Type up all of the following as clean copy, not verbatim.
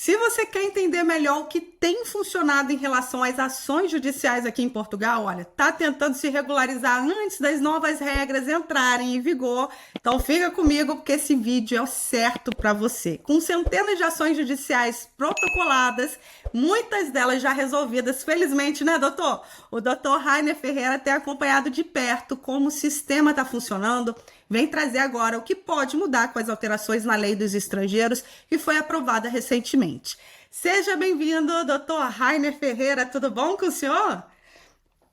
Se você quer entender melhor o que tem funcionado em relação às ações judiciais aqui em Portugal, olha, está tentando se regularizar antes das novas regras entrarem em vigor. Então fica comigo porque esse vídeo é o certo para você. Com centenas de ações judiciais protocoladas, muitas delas já resolvidas, felizmente, né, doutor? O doutor Rainer Ferreira tem acompanhado de perto como o sistema está funcionando. Vem trazer agora o que pode mudar com as alterações na lei dos estrangeiros que foi aprovada recentemente. Seja bem-vindo, doutor Rainer Ferreira. Tudo bom com o senhor?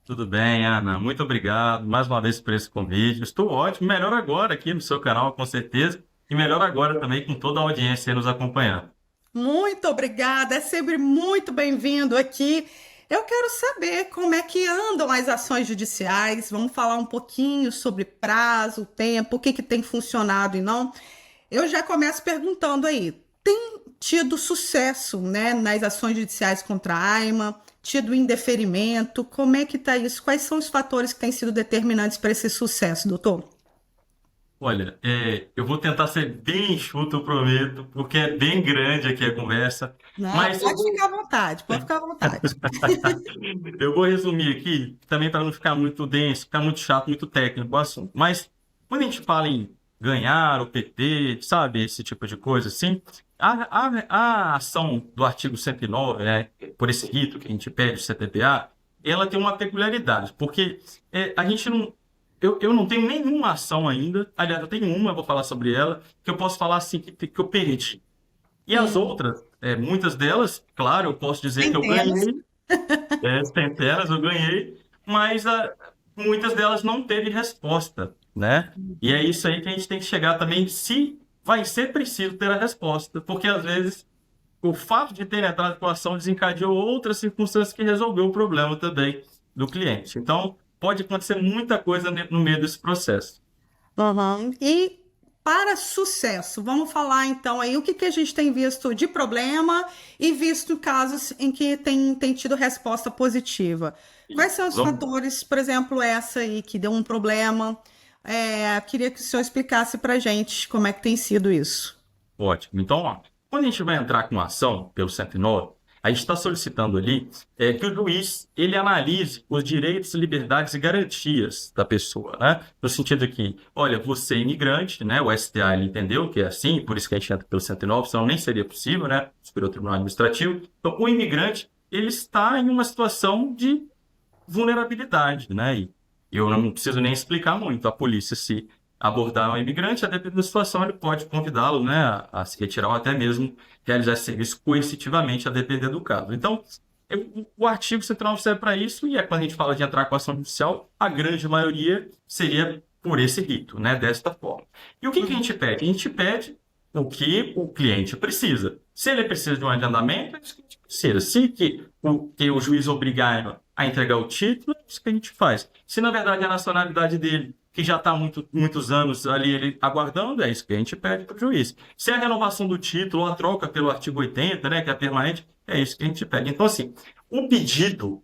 Tudo bem, Ana. Muito obrigado mais uma vez por esse convite. Estou ótimo, melhor agora aqui no seu canal, com certeza, e melhor agora também com toda a audiência nos acompanhando. Muito obrigada, é sempre muito bem-vindo aqui. Eu quero saber como é que andam as ações judiciais. Vamos falar um pouquinho sobre prazo, tempo, o que que tem funcionado e não. Eu já começo perguntando aí, tem tido sucesso, né, nas ações judiciais contra a AIMA, tido indeferimento, como é que está isso? Quais são os fatores que têm sido determinantes para esse sucesso, doutor? Olha, eu vou tentar ser bem enxuto, eu prometo, porque é bem grande aqui a conversa, Não, mas eu pode vou, ficar à vontade, pode ficar à vontade. eu vou resumir aqui, também para não ficar muito denso, ficar muito chato, muito técnico o assunto. Mas quando a gente fala em ganhar o PT, sabe, esse tipo de coisa assim, a ação do artigo 109, né, por esse rito que a gente pede, o CTPA, ela tem uma peculiaridade, porque a gente não. Eu não tenho nenhuma ação ainda, aliás, eu tenho uma, eu vou falar sobre ela, que eu posso falar assim, que eu perdi. E as Hum, outras, muitas delas, claro, eu posso dizer que eu centenas. ganhei, centenas eu ganhei, mas muitas delas não teve resposta, né? E é isso aí que a gente tem que chegar também, se vai ser preciso ter a resposta, porque às vezes o fato de ter entrado com a ação desencadeou outras circunstâncias que resolveu o problema também do cliente. Então, pode acontecer muita coisa no meio desse processo. Uhum. E para sucesso, vamos falar então aí o que que a gente tem visto de problema e visto casos em que tem tido resposta positiva. Quais são os Vamos fatores, por exemplo, essa aí que deu um problema? Queria que o senhor explicasse para a gente como é que tem sido isso. Ótimo. Então, ó, quando a gente vai entrar com uma ação pelo 109, a gente está solicitando ali que o juiz ele analise os direitos, liberdades e garantias da pessoa, né? No sentido que, olha, você é imigrante, né? O STA ele entendeu que é assim, por isso que a gente entra pelo 109, senão nem seria possível, né? Superior Tribunal Administrativo. Então, o imigrante ele está em uma situação de vulnerabilidade, né? E eu não preciso nem explicar muito. A polícia, se abordar um imigrante, a depender da situação, ele pode convidá-lo, né, a se retirar ou até mesmo realizar esse serviço coercitivamente, a depender do caso. Então, o artigo 109 serve para isso, e quando a gente fala de entrar com ação judicial, a grande maioria seria por esse rito, né, desta forma. E o que que a gente pede? A gente pede o que o cliente precisa. Se ele precisa de um agendamento, é isso que a gente precisa. Se que o juiz obrigar a entregar o título, é isso que a gente faz. Se na verdade a nacionalidade dele, que já está há muitos anos ali ele aguardando, é isso que a gente pede para o juiz. Se é a renovação do título ou a troca pelo artigo 80, né, que é permanente, é isso que a gente pede. Então, assim,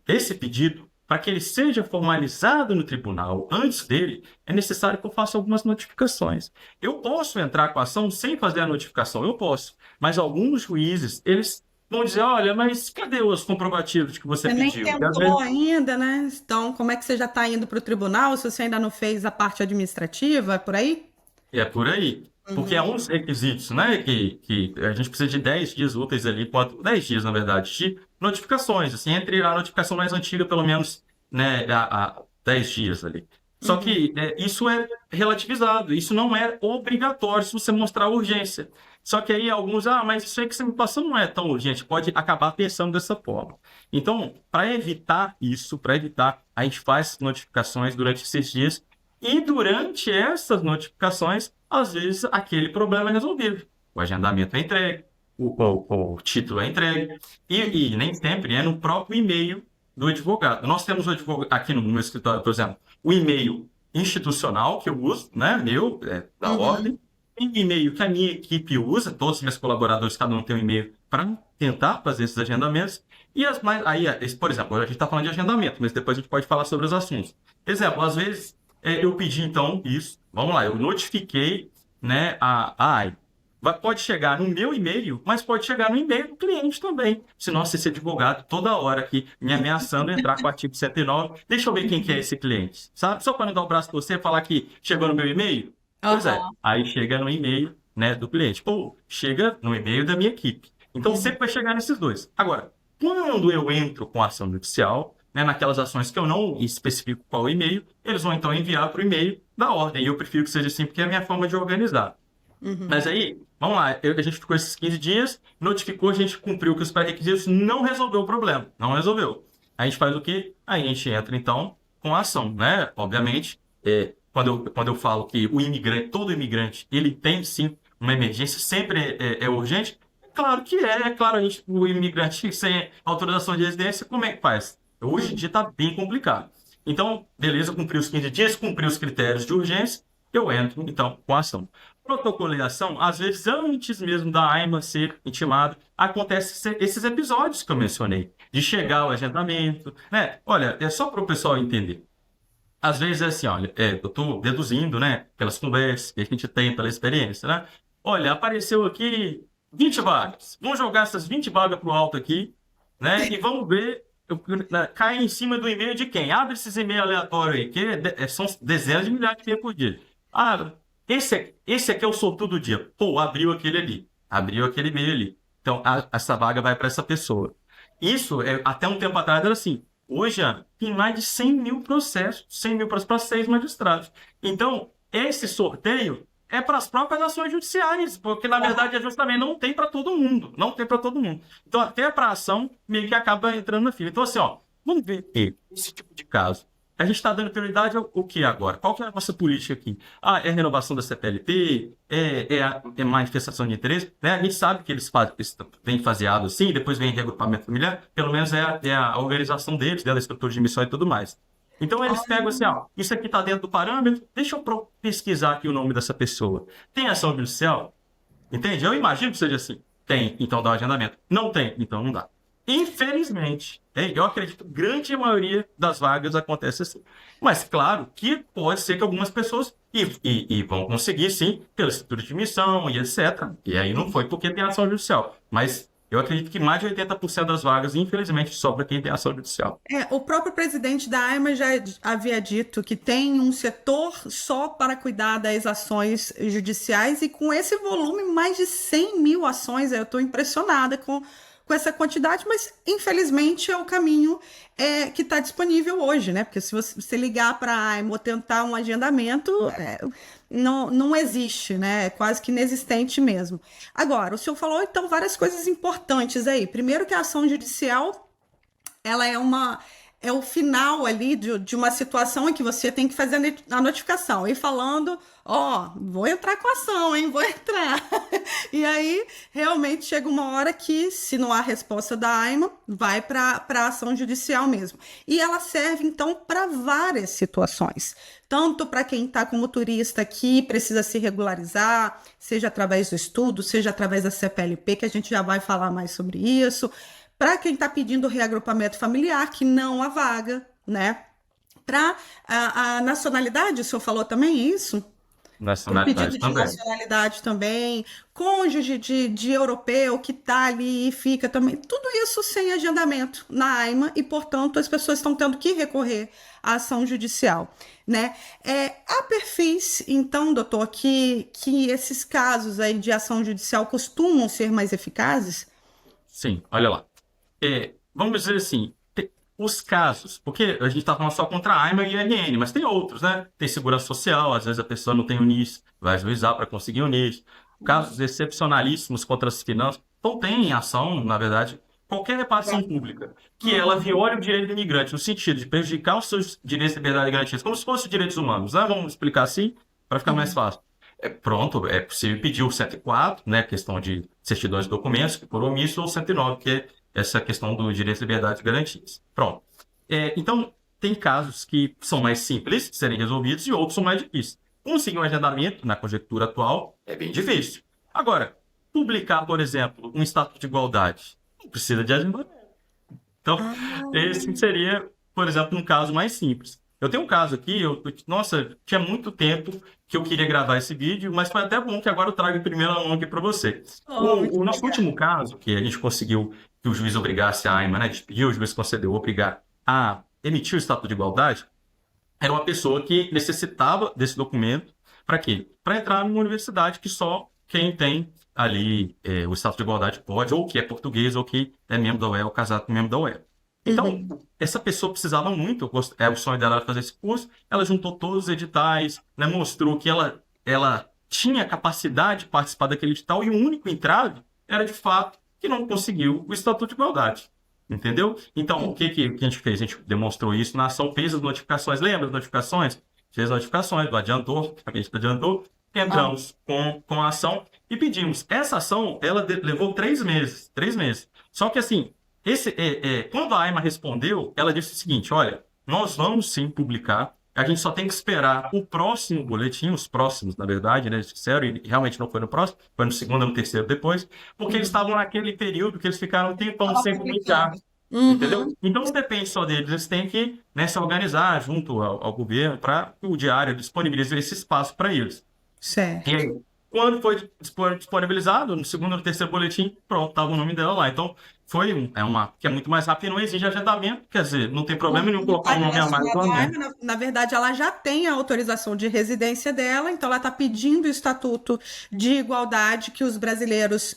esse pedido, para que ele seja formalizado no tribunal antes dele, é necessário que eu faça algumas notificações. Eu posso entrar com a ação sem fazer a notificação, eu posso, mas alguns juízes, eles vão dizer, olha, mas cadê os comprovativos que você Você nem pediu? E às tentou vezes ainda, né? Então, como é que você já está indo para o tribunal se você ainda não fez a parte administrativa, é por aí? é por aí. Porque é um dos requisitos, né? Que a gente precisa de 10 dias úteis ali, 10 dias, na verdade, de notificações. Assim, entre a notificação mais antiga, pelo menos, né, a 10 dias ali. Só Uhum. que isso é relativizado, isso não é obrigatório se você mostrar urgência. Só que aí alguns, mas isso aí que você me passou não é tão urgente, pode acabar pensando dessa forma. Então, para evitar isso, para evitar, a gente faz notificações durante esses dias e durante essas notificações, às vezes aquele problema é resolvido. O agendamento é entregue, o título é entregue, e nem sempre é no próprio e-mail do advogado. Nós temos o advogado, aqui no meu escritório, por exemplo, o e-mail institucional que eu uso, né, meu, da Uhum. ordem, tem o e-mail que a minha equipe usa, todos os meus colaboradores, cada um tem um e-mail para tentar fazer esses agendamentos, e as mais, aí, por exemplo, a gente está falando de agendamento, mas depois a gente pode falar sobre os assuntos. Exemplo, às vezes eu pedi então isso, vamos lá, eu notifiquei, né, a AI. pode chegar no meu e-mail, mas pode chegar no e-mail do cliente também. Senão você ser advogado toda hora aqui, me ameaçando entrar com o artigo 109. Deixa eu ver quem que é esse cliente, sabe? Só para não dar o braço para você e falar que chegou no meu e-mail? Pois é, Aham. aí chega no e-mail, né, do cliente. Ou chega no e-mail da minha equipe. Então sempre vai chegar nesses dois. Agora, quando eu entro com a ação judicial, né, naquelas ações que eu não especifico qual e-mail, eles vão então enviar para o e-mail da ordem. E eu prefiro que seja assim, porque é a minha forma de organizar. Uhum. Mas aí, vamos lá, a gente ficou esses 15 dias, notificou, a gente cumpriu com os pré-requisitos, não resolveu o problema, não resolveu. A gente faz o quê? Aí a gente entra, então, com a ação, né? Obviamente, quando eu falo que o imigrante, todo imigrante, ele tem, sim, uma emergência, sempre é urgente, claro que é claro, o imigrante sem autorização de residência, como é que faz? Hoje em dia está bem complicado. Então, beleza, cumpriu os 15 dias, cumpriu os critérios de urgência, eu entro, então, com a ação. Protocolização, às vezes, antes mesmo da AIMA ser intimada, acontece esses episódios que eu mencionei, de chegar ao agendamento, né? Olha, é só para o pessoal entender. Às vezes é assim, olha, eu estou deduzindo, né, pelas conversas que a gente tem, pela experiência, né? Olha, apareceu aqui 20 vagas. Vamos jogar essas 20 vagas pro alto aqui, né? E vamos ver, cai em cima do e-mail de quem? Abre esses e-mails aleatórios aí, que são dezenas de milhares de e-mails por dia. Ah, esse aqui eu sou todo dia. Pô, abriu aquele ali. Abriu aquele e-mail ali. Então, essa vaga vai para essa pessoa. Isso, até um tempo atrás, era assim. Hoje, Ana, tem mais de 100 mil processos. 100 mil processos para 6 magistrados. Então, esse sorteio é para as próprias ações judiciais, porque, na verdade, a justiça também não tem para todo mundo. Não tem para todo mundo. Então, até para a ação, meio que acaba entrando na fila. Então, assim, ó, vamos ver aqui, esse tipo de caso. A gente está dando prioridade ao o que agora? Qual que é a nossa política aqui? Ah, é a renovação da CPLP? É manifestação de interesse? Né? A gente sabe que eles vêm faseado assim, depois vem regrupamento familiar, pelo menos é a organização deles, da estrutura de missão e tudo mais. Então eles pegam assim, ó, isso aqui está dentro do parâmetro, deixa eu pesquisar aqui o nome dessa pessoa. Tem ação judicial? Entende? Eu imagino que seja assim. Tem, então dá o agendamento. Não tem, então não dá. Infelizmente, eu acredito que a grande maioria das vagas acontece assim. Mas claro que pode ser que algumas pessoas e vão conseguir, sim, pela estrutura de missão e etc. E aí não foi porque tem ação judicial. Mas eu acredito que mais de 80% das vagas, infelizmente, sobra quem tem ação judicial. O próprio presidente da AIMA já havia dito que tem um setor só para cuidar das ações judiciais e com esse volume, mais de 100 mil ações, eu estou impressionada com essa quantidade, mas infelizmente é o caminho que está disponível hoje, né? Porque se você ligar para a AIMA ou tentar um agendamento, não existe, né? É quase que inexistente mesmo. Agora, o senhor falou então várias coisas importantes aí. Primeiro que a ação judicial ela é o final ali de uma situação em que você tem que fazer a notificação e falando, ó, vou entrar com ação, hein? Vou entrar. E aí, realmente, chega uma hora que, se não há resposta da AIMA, vai para a ação judicial mesmo. E ela serve, então, para várias situações. Tanto para quem está como turista aqui, precisa se regularizar, seja através do estudo, seja através da CPLP, que a gente já vai falar mais sobre isso, para quem está pedindo reagrupamento familiar, que não há vaga, né? Para a nacionalidade, o senhor falou também isso? Para o pedido Nacionalidade de também. nacionalidade também, cônjuge de europeu que está ali e fica também, tudo isso sem agendamento na AIMA e, portanto, as pessoas estão tendo que recorrer à ação judicial, né? Há perfis, então, doutor, que esses casos aí de ação judicial costumam ser mais eficazes? Sim, olha lá. Vamos dizer assim, os casos, porque a gente está falando só contra a AIMA e a IRN, mas tem outros, né? Tem segurança social, às vezes a pessoa não tem o NIS, vai ajuizar para conseguir o NIS. Casos excepcionalíssimos contra as finanças. Então tem ação, na verdade, qualquer repartição pública, que ela viole o direito do imigrante, no sentido de prejudicar os seus direitos de liberdade e garantias, como se fossem direitos humanos, né? Vamos explicar assim, para ficar mais fácil. Pronto, é possível pedir o 104, né? Questão de certidões de documentos, que por omisso, ou o 109, que é essa questão do direito de liberdade e garantias. Pronto. Então, tem casos que são mais simples de serem resolvidos e outros são mais difíceis. Conseguir um agendamento, na conjectura atual, é bem difícil. Agora, publicar, por exemplo, um estatuto de igualdade, não precisa de agendamento. Então, esse seria, por exemplo, um caso mais simples. Eu tenho um caso aqui, nossa, tinha muito tempo que eu queria gravar esse vídeo, mas foi até bom que agora eu trago em primeira mão aqui para você. Oh, muito O nosso obrigada. último caso, que a gente conseguiu que o juiz obrigasse a AIMA, né? A gente pediu, o juiz concedeu obrigar a emitir o Estatuto de Igualdade, era uma pessoa que necessitava desse documento para quê? Para entrar numa universidade que só quem tem ali o Estatuto de Igualdade pode, ou que é português, ou que é membro da UEL, casado com membro da UEL. Então, Uhum. essa pessoa precisava muito, o sonho dela era fazer esse curso, ela juntou todos os editais, né, mostrou que ela tinha capacidade de participar daquele edital e o único entrave era, de fato, que não conseguiu o Estatuto de Igualdade. Entendeu? Então, o que a gente fez? A gente demonstrou isso na ação, fez as notificações. Lembra as notificações? Fez notificações, adiantou, a gente adiantou, Ah, entramos com a ação e pedimos. Essa ação, ela levou 3 meses. 3 meses. Só que, assim, quando a AIMA respondeu, ela disse o seguinte: olha, nós vamos sim publicar, a gente só tem que esperar o próximo boletim, os próximos, na verdade, né? Eles disseram, e realmente não foi no próximo, foi no segundo, no terceiro depois, porque eles uhum. estavam naquele período que eles ficaram um tempão Estava sem publicar. publicando. Entendeu? Uhum. Então não depende só deles, eles têm que, né, se organizar junto ao governo para que o diário disponibilize esse espaço para eles. E Certo. aí, quando foi disponibilizado, no segundo ou no terceiro boletim, pronto, estava o nome dela lá. Então, que é muito mais rápido e não exige agendamento, quer dizer, não tem problema nenhum Não colocar está um nome a mais relacionado lá, à né? AIMA, na verdade, ela já tem a autorização de residência dela, então ela está pedindo o Estatuto de Igualdade, que os brasileiros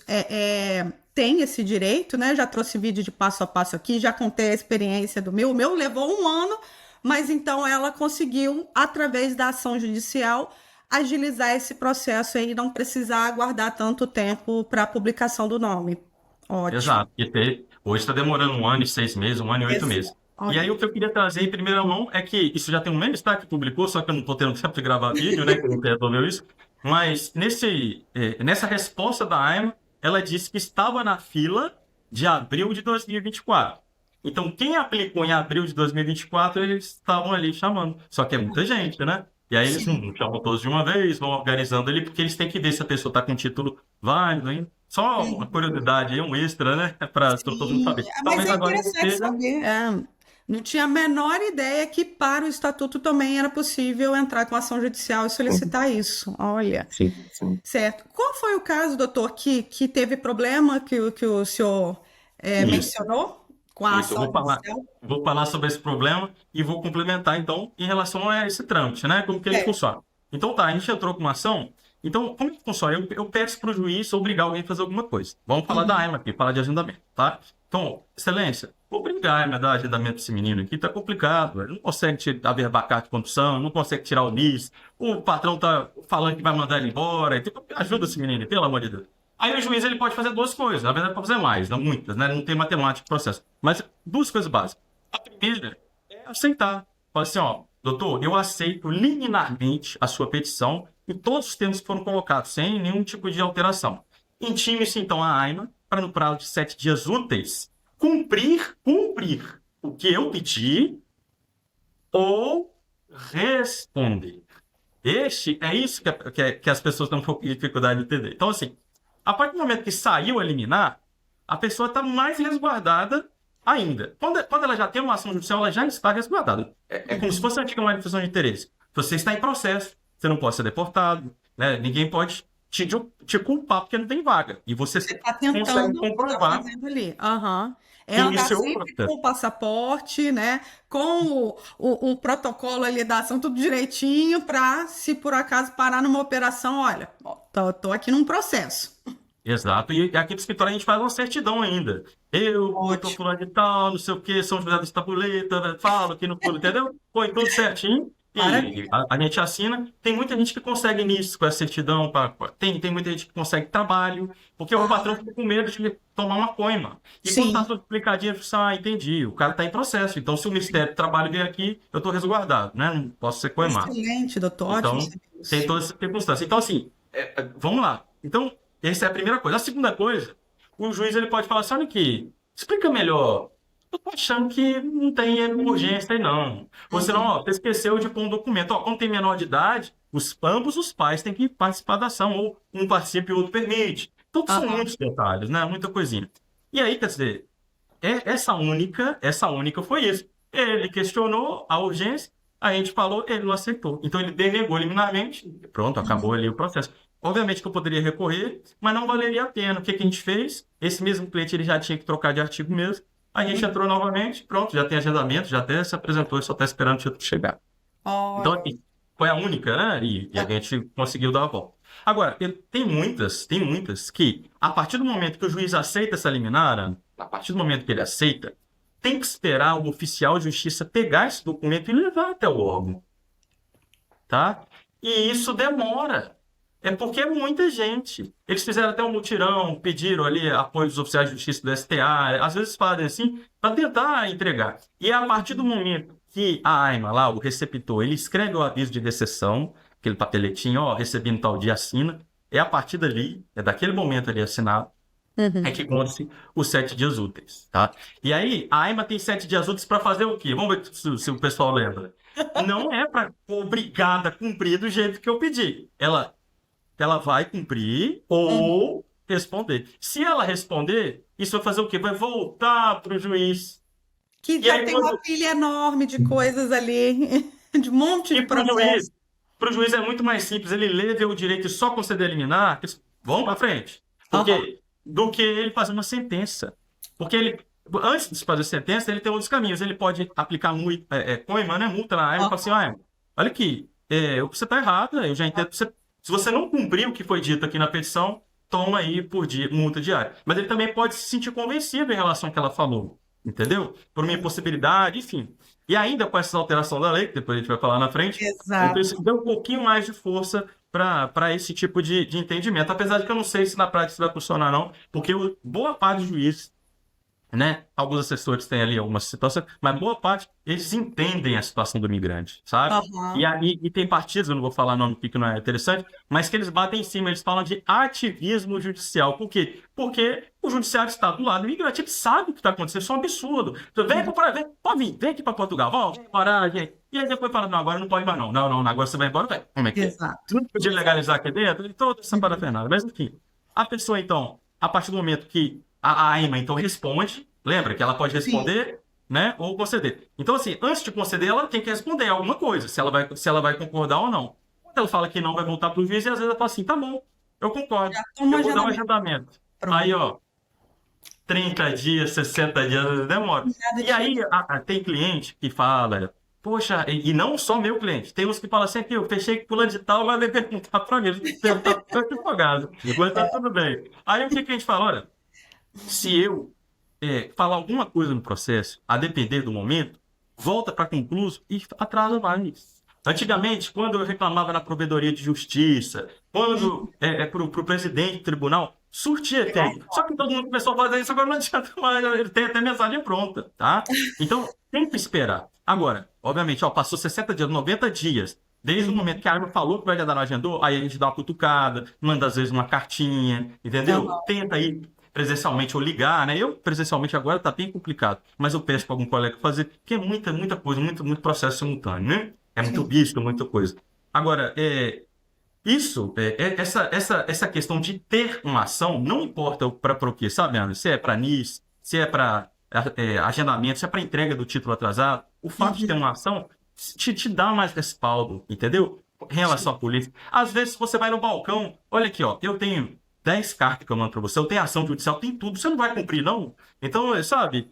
têm esse direito, né? Já trouxe vídeo de passo a passo aqui, já contei a experiência do meu. O meu levou um ano, mas então ela conseguiu, através da ação judicial, agilizar esse processo aí e não precisar aguardar tanto tempo para a publicação do nome. Ótimo. Exato. Hoje está demorando 1 ano e 6 meses, 1 ano e 8 meses. E aí o que eu queria trazer em primeira mão é que isso já tem um mês, tá? Que publicou, só que eu não estou tendo tempo de gravar vídeo, né? Que eu não resolveu isso. Mas nessa resposta da AIMA, ela disse que estava na fila de abril de 2024. Então, quem aplicou em abril de 2024, eles estavam ali chamando. Só que é muita gente, né? E aí eles Sim. não chamam todos de uma vez, vão organizando ali, porque eles têm que ver se a pessoa está com título válido ainda. Só uma curiosidade aí, um extra, né? Para todo mundo Sim, saber. mas Talvez é agora ele interessante esteja. saber. Não tinha a menor ideia que para o estatuto também era possível entrar com ação judicial e solicitar isso. Olha, Sim, sim. certo. Qual foi o caso, doutor, que teve problema que o senhor Isso, mencionou com a isso. Eu ação judicial? vou falar sobre esse problema e vou complementar, então, em relação a esse trâmite, né? Como que ele É. funciona. Então, tá, a gente entrou com uma ação. Então, como que funciona? Eu peço para o juiz obrigar alguém a fazer alguma coisa. Vamos falar da Uhum. AIMA aqui, falar de agendamento, tá? Então, excelência, obrigar a AIMA a dar agendamento desse menino aqui tá complicado, velho. Não consegue averbar carta de condução, não consegue tirar o NIS, o patrão tá falando que vai mandar ele embora. Então, ajuda esse menino, pelo amor de Deus. Aí o juiz ele pode fazer duas coisas, na verdade pode fazer mais, não muitas, né? Não tem matemática no processo. Mas duas coisas básicas. A primeira é aceitar. Fala assim, ó, doutor, eu aceito liminarmente a sua petição e todos os termos que foram colocados, sem nenhum tipo de alteração. Intime-se então a AIMA para no prazo de 7 dias úteis cumprir o que eu pedi ou responder. É isso que as pessoas têm um pouco de dificuldade de entender. Então, assim, a partir do momento que saiu a liminar, a pessoa está mais resguardada ainda. Quando ela já tem uma ação judicial, ela já está resguardada. É como se fosse a antiga manifestação de interesse. Você está em processo, você não pode ser deportado, né? Ninguém pode te culpar porque não tem vaga. E você Você está consegue tentando, está comprovar fazendo ali. Aham. que Ela está isso é sempre outra. com o passaporte, né? Com o protocolo ali da ação, tudo direitinho, para, se por acaso parar numa operação, olha, ó, tô aqui num processo. Exato, e aqui no escritório a gente faz uma certidão ainda. Eu tô Ótimo. fulano de tal, não sei o que, São José dos Tabuleta, né? Falo aqui no pulo, entendeu? Põe tudo certinho e Maravilha. a gente assina. Tem muita gente que consegue nisso com essa certidão, tem muita gente que consegue trabalho, porque o patrão Ah, fica com medo de tomar uma coima. E quando tá sim, tudo explicadinho, ele fala, entendi, o cara tá em processo, então se o Ministério do Trabalho vier aqui, eu tô resguardado, né? Não posso ser coimado. excelente, doutor. Ótimo Então, saber tem isso. todas essas circunstâncias. Então, assim, vamos lá. Então, essa é a primeira coisa. A segunda coisa, o juiz ele pode falar assim, olha aqui, explica melhor. Eu tô achando que não tem urgência aí, não. Você não, Uhum. ó, você esqueceu de pôr um documento. Ó, quando tem menor de idade, ambos os pais têm que participar da ação, ou um participa e o outro permite. Então, são Aham. muitos detalhes, né? Muita coisinha. E aí, quer dizer, essa única foi isso. Ele questionou a urgência, a gente falou, ele não aceitou. Então ele denegou liminarmente, pronto, acabou ali o processo. Obviamente que eu poderia recorrer, mas não valeria a pena. O que que a gente fez? Esse mesmo cliente ele já tinha que trocar de artigo mesmo. A gente entrou novamente, pronto, já tem agendamento, já até se apresentou, só está esperando o título chegar. Então, Olha. assim, foi a única, né? E a gente conseguiu dar a volta. Agora, tem muitas que, a partir do momento que o juiz aceita essa liminar, Ana, a partir do momento que ele aceita, tem que esperar o oficial de justiça pegar esse documento e levar até o órgão, tá? E isso demora. É porque é muita gente. Eles fizeram até um mutirão, pediram ali apoio dos oficiais de justiça do STA, às vezes fazem assim, para tentar entregar. E é a partir do momento que a AIMA lá, o receptor, ele escreve o aviso de recepção, aquele papeletinho, ó, recebi no tal dia, assina, é a partir dali, é daquele momento ali assinado, é que conta-se os 7 dias úteis, tá? E aí, a AIMA tem 7 dias úteis para fazer o quê? Vamos ver se o pessoal lembra. Não é para obrigada a cumprir do jeito que eu pedi. Ela vai cumprir ou responder. Se ela responder, isso vai fazer o quê? Vai voltar para o juiz. Que E já aí, tem uma quando... pilha enorme de coisas ali, de um monte de E processo. para o juiz é muito mais simples. Ele lê, vê o direito e só conceder liminar, eles vão para frente. Aham. Porque, do que ele fazer uma sentença. Porque ele, antes de fazer sentença, ele tem outros caminhos. Ele pode aplicar coima, né? Multa na AIMA e falar assim, ah, olha aqui, você está errada, eu já entendo. Se você não cumprir o que foi dito aqui na petição, toma aí por dia, multa diária. Mas ele também pode se sentir convencido em relação ao que ela falou, entendeu? Por uma impossibilidade, enfim. E ainda com essa alteração da lei, que depois a gente vai falar na frente, então Exato. isso deu um pouquinho mais de força para esse tipo de entendimento. Apesar de que eu não sei se na prática isso vai funcionar, não, porque boa parte dos juízes, né? Alguns assessores têm ali algumas situações, mas boa parte, eles entendem a situação do migrante, sabe? E Aham. aí e tem partidos, eu não vou falar nome aqui que não é interessante, mas que eles batem em cima, eles falam de ativismo judicial. Por quê? Porque o judiciário está do lado do migrante, ele sabe o que está acontecendo, isso é um absurdo. Então, pode vir, vem aqui para Portugal, vamos morar, gente. E aí depois fala, não, agora não pode mais não. Não, não, agora você vai embora, vai. Como é que é? Exato. Não podia legalizar aqui dentro, e toda essa parafernália. Mas enfim, a pessoa então, a partir do momento que a AIMA então responde, lembra que ela pode Sim. responder, né, ou conceder. Então assim, antes de conceder, ela tem que responder alguma coisa, se ela vai concordar ou não. Quando ela fala que não, vai voltar para o juiz e às vezes ela fala assim, tá bom, eu concordo, Toma eu vou dar um agendamento. agendamento. Aí, Pronto. ó, 30 dias, 60 dias, às vezes demora. Nada E aí, disso. tem cliente que fala, poxa, e não só meu cliente, tem uns que falam assim, aqui, eu fechei com fulano de tal, vai perguntar para mim, perguntar para o advogado, agora tá tudo bem. Aí o que que a gente fala, olha, se eu falar alguma coisa no processo, a depender do momento, volta para concluso e atrasa mais. Antigamente, quando eu reclamava na provedoria de justiça, quando para o presidente do tribunal, surtia tempo. Só que todo mundo começou a fazer isso, agora não adianta mais, ele tem até mensagem pronta, tá? Então, tem que esperar. Agora, obviamente, ó, passou 60 dias, 90 dias, desde o momento que a arma falou que vai dar no agendou, aí a gente dá uma cutucada, manda às vezes uma cartinha, entendeu? Aham. Tenta aí presencialmente ou ligar, né? Eu presencialmente agora tá bem complicado, mas eu peço para algum colega fazer, porque é muita, muita coisa, muito processo simultâneo, né? É muito Sim. visto, muita coisa. Agora, essa questão de ter uma ação, não importa para o quê, sabe, Ana? Se é para NIS, se é para agendamento, se é para entrega do título atrasado, o fato de ter Uhum. uma ação te dá mais respaldo, entendeu? Em relação à polícia. Às vezes você vai no balcão, olha aqui, ó, eu tenho 10 cartas que eu mando para você, eu tenho ação judicial, tem tudo, você não vai cumprir, não? Então, sabe,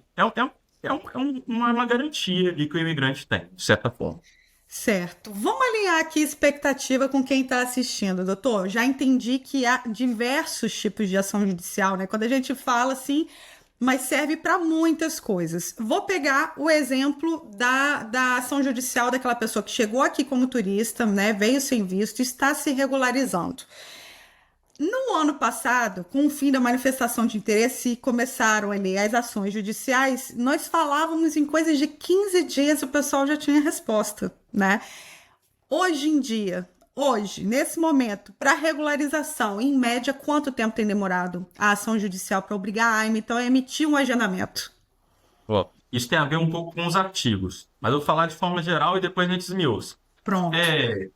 uma garantia ali que o imigrante tem, de certa forma. Certo. Vamos alinhar aqui expectativa com quem está assistindo, doutor. Já entendi que há diversos tipos de ação judicial, né? Quando a gente fala assim, mas serve para muitas coisas. Vou pegar o exemplo da ação judicial daquela pessoa que chegou aqui como turista, né? Veio sem visto, está se regularizando. No ano passado, com o fim da manifestação de interesse, começaram ali as ações judiciais. Nós falávamos em coisas de 15 dias, o pessoal já tinha resposta, né? Hoje em dia, hoje, nesse momento, para regularização, em média, quanto tempo tem demorado a ação judicial para obrigar a AIME, então, a emitir um agendamento? Ó, isso tem a ver um pouco com os artigos, mas eu vou falar de forma geral e depois a gente esmiuça. Pronto. É,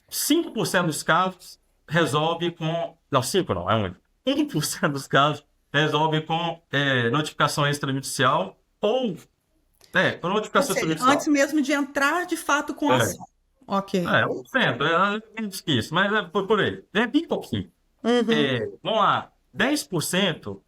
5% dos casos resolve com. Não, 5 não, é muito. 1% dos casos resolve com notificação extrajudicial ou Por Ou notificação seja, judicial. antes mesmo de entrar de fato com a É, ação. Ok. um cento, menos que isso, mas é por aí. É bem pouquinho. Uhum. Vamos lá, 10%,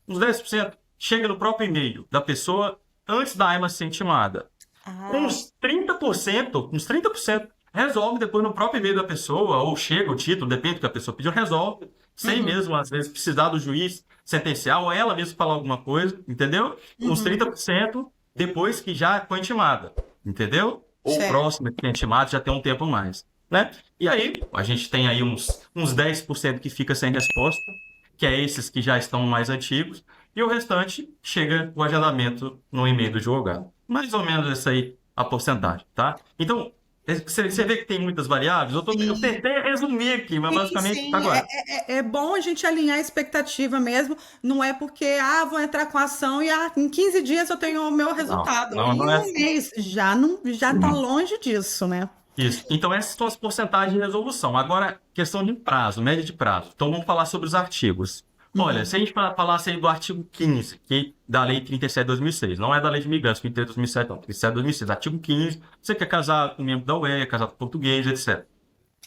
uns 10% chega no próprio e-mail da pessoa antes da AIMA ser intimada. Ah, Uns 30% resolve depois no próprio e-mail da pessoa, ou chega o título, depende do que a pessoa pediu, resolve, sem uhum, mesmo, às vezes, precisar do juiz sentenciar, ou ela mesma falar alguma coisa, entendeu? Uns uhum. 30% depois que já foi intimada, entendeu? Ou Certo. próximo que é intimado já tem um tempo a mais, né? E aí, a gente tem aí uns 10% que fica sem resposta, que é esses que já estão mais antigos, e o restante chega o agendamento no e-mail do advogado. Mais ou menos essa aí a porcentagem, tá? Então, você vê que tem muitas variáveis. Eu Sim. tentei resumir aqui, mas Sim, basicamente, sim, agora. é bom a gente alinhar a expectativa mesmo, não é porque, vou entrar com a ação e em 15 dias eu tenho o meu Não, resultado, não, em não é um assim. mês, já não, já tá longe disso, né? Isso. Então, essas são as porcentagens de resolução. Agora, questão de prazo, média de prazo. Então, vamos falar sobre os artigos. Olha, Uhum. se a gente falasse aí do artigo 15, da Lei 37 de 2006, não é da Lei de Imigrantes, 33 de 2007, não, 37 de 2006, artigo 15, você quer casar com um membro da UE, casar com português, etc.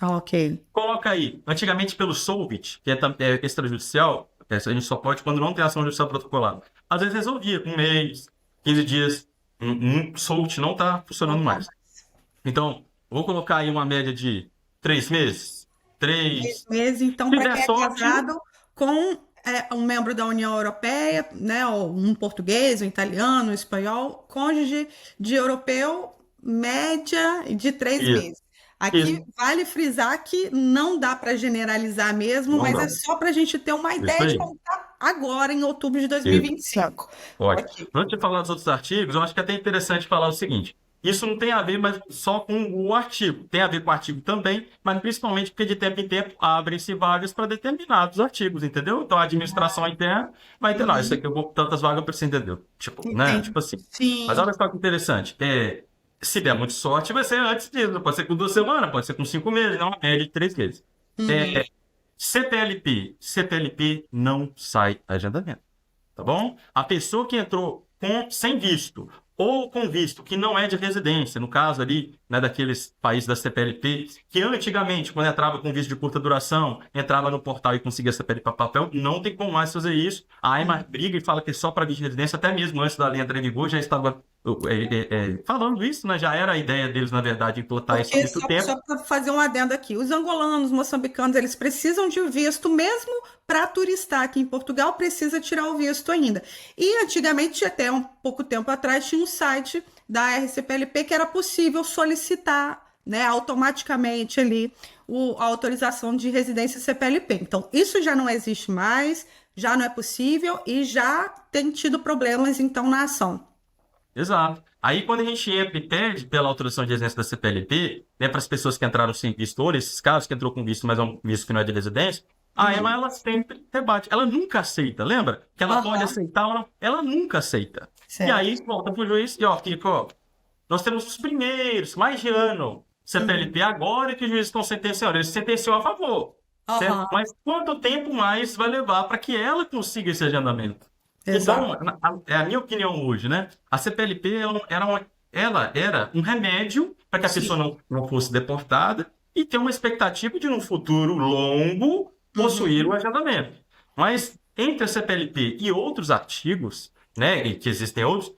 Ok. Coloca aí, antigamente pelo Solvit, que é extrajudicial, a gente só pode quando não tem ação judicial protocolada. Às vezes resolvia, um mês, 15 dias, Solvit não está funcionando Não tá mais. Então, vou colocar aí uma média de 3 meses. 3. 3 meses, então, Se para der quem é sorte, casado com um membro da União Europeia, né, ou um português, um italiano, um espanhol, cônjuge de europeu, média de 3 meses. isso, Aqui isso, vale frisar que não dá para generalizar mesmo, não mas dá. é só para a gente ter uma Isso ideia de aí. como está agora, em outubro de Isso. 2025. Ótimo. Ok. Antes de falar dos outros artigos, eu acho que é até interessante falar o seguinte: isso não tem a ver mas só com o artigo, tem a ver com o artigo também, mas principalmente porque de tempo em tempo abrem-se vagas para determinados artigos, entendeu? Então a administração interna vai ter, não, isso aqui Uhum. eu vou tantas vagas para você entender. Tipo, né? Entendi. Tipo assim. Mas Sim. olha só que interessante. Se der muito sorte, vai ser antes disso. Pode ser com 2 semanas, pode ser com 5 meses, não, uma média de 3 meses. Uhum. É, CPLP não sai agendamento, tá bom? A pessoa que entrou sem visto ou com visto que não é de residência, no caso ali, né, daqueles países da CPLP, que antigamente, quando entrava com visto de curta duração, entrava no portal e conseguia CPLP para papel, não tem como mais fazer isso. A AIMA briga e fala que é só para visto de residência, até mesmo antes da lei entrar em vigor, já estava falando isso, né? Já era a ideia deles, na verdade, implantar isso há Porque muito tempo. só para fazer um adendo aqui, os angolanos, moçambicanos, eles precisam de visto mesmo para turistar aqui em Portugal, precisa tirar o visto ainda. E antigamente, até um pouco tempo atrás, tinha um site da RCPLP que era possível solicitar, né, automaticamente ali a autorização de residência CPLP. Então, isso já não existe mais, já não é possível e já tem tido problemas então na ação. Exato. Aí, quando a gente entra e pede pela autorização de residência da CPLP, né, para as pessoas que entraram sem visto, ou nesses casos que entrou com visto, mas é um visto que não é de residência, a EMA, Uhum. ela sempre rebate. Ela nunca aceita, lembra? Que ela pode Aham, aceitar ou não. Ela nunca aceita. E aí, certo. volta pro juiz e, ó, Kiko, ó, nós temos os primeiros, mais de ano, Uhum. CPLP, agora que os juízes estão sentenciando. Eles sentenciam a favor, certo? Aham, Mas quanto tempo mais vai levar para que ela consiga esse agendamento? Então, exato. é a minha opinião hoje, né? A CPLP ela era um remédio para que a pessoa Sim. não fosse deportada e ter uma expectativa de, num futuro longo, possuir o Uhum. agendamento. Mas entre a CPLP e outros artigos, né, e que existem outros,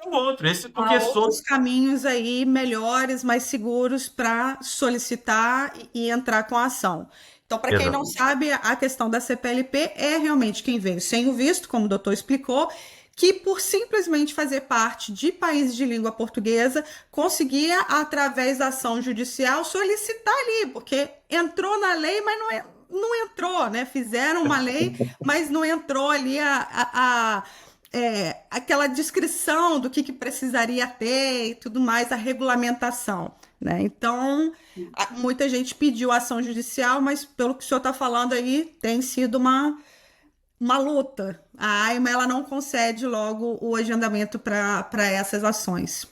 é o outro. Esse Há porque outros caminhos aí melhores, mais seguros para solicitar e entrar com a ação. Então, para quem não Exato. sabe, a questão da CPLP é realmente quem veio sem o visto, como o doutor explicou, que por simplesmente fazer parte de países de língua portuguesa, conseguia, através da ação judicial, solicitar ali, porque entrou na lei, mas não entrou, né? Fizeram uma lei, mas não entrou ali aquela descrição do que precisaria ter e tudo mais, a regulamentação, né? Então, muita gente pediu ação judicial, mas pelo que o senhor está falando aí, tem sido uma luta. A AIMA ela não concede logo o agendamento para essas ações.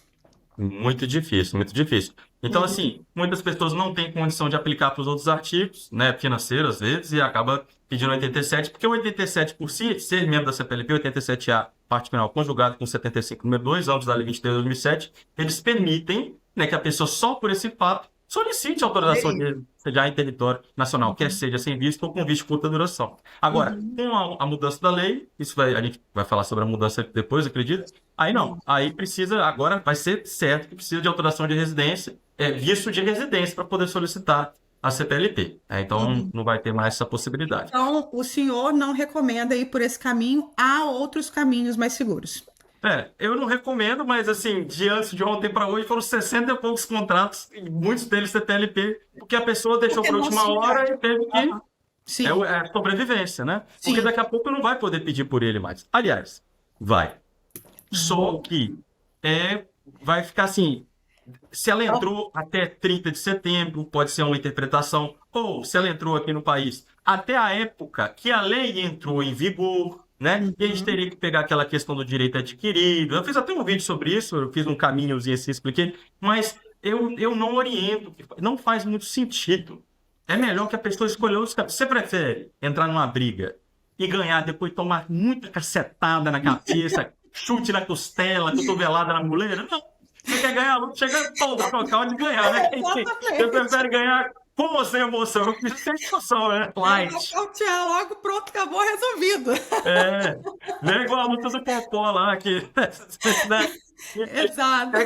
Muito difícil, muito difícil. Então, Uhum. assim, muitas pessoas não têm condição de aplicar para os outros artigos, né, financeiros, às vezes, e acaba pedindo 87, porque o 87 por si, ser membro da CPLP, 87A parte penal conjugada com 75, número 2 anos da Lei 23 de 2007, eles permitem, né, que a pessoa, só por esse fato, solicite autorização de sediar em território nacional, quer seja sem visto ou com visto de curta duração. Agora, com a mudança da lei, a gente vai falar sobre a mudança depois, acredito. Aí não, aí precisa, agora vai ser certo que precisa de autorização de residência, visto de residência para poder solicitar a CPLP. Então, não vai ter mais essa possibilidade. Então, o senhor não recomenda ir por esse caminho, há outros caminhos mais seguros. Eu não recomendo, mas assim, de ontem para hoje foram 60 e poucos contratos, e muitos deles CPLP, porque a pessoa deixou Porque para a não última se hora e teve que. Sim, É sobrevivência, né? Porque Sim. daqui a pouco não vai poder pedir por ele mais. Aliás, vai. Só que vai ficar assim. Se ela entrou até 30 de setembro, pode ser uma interpretação. Ou se ela entrou aqui no país até a época que a lei entrou em vigor, né? E a gente teria que pegar aquela questão do direito adquirido. Eu fiz até um vídeo sobre isso, eu fiz um caminhozinho assim, expliquei. Mas eu não oriento, não faz muito sentido. É melhor que a pessoa escolha outros caminhos. Você prefere entrar numa briga e ganhar, depois tomar muita cacetada na cabeça, chute na costela, cotovelada na muleira? Não. Você quer ganhar a luta, chega todo local de ganhar, né? Você prefere ganhar com ou sem emoção? Eu fiz sem emoção, né? Light. Nocautear logo, pronto, acabou, resolvido. Não é igual a luta do Popó lá, que... Exato.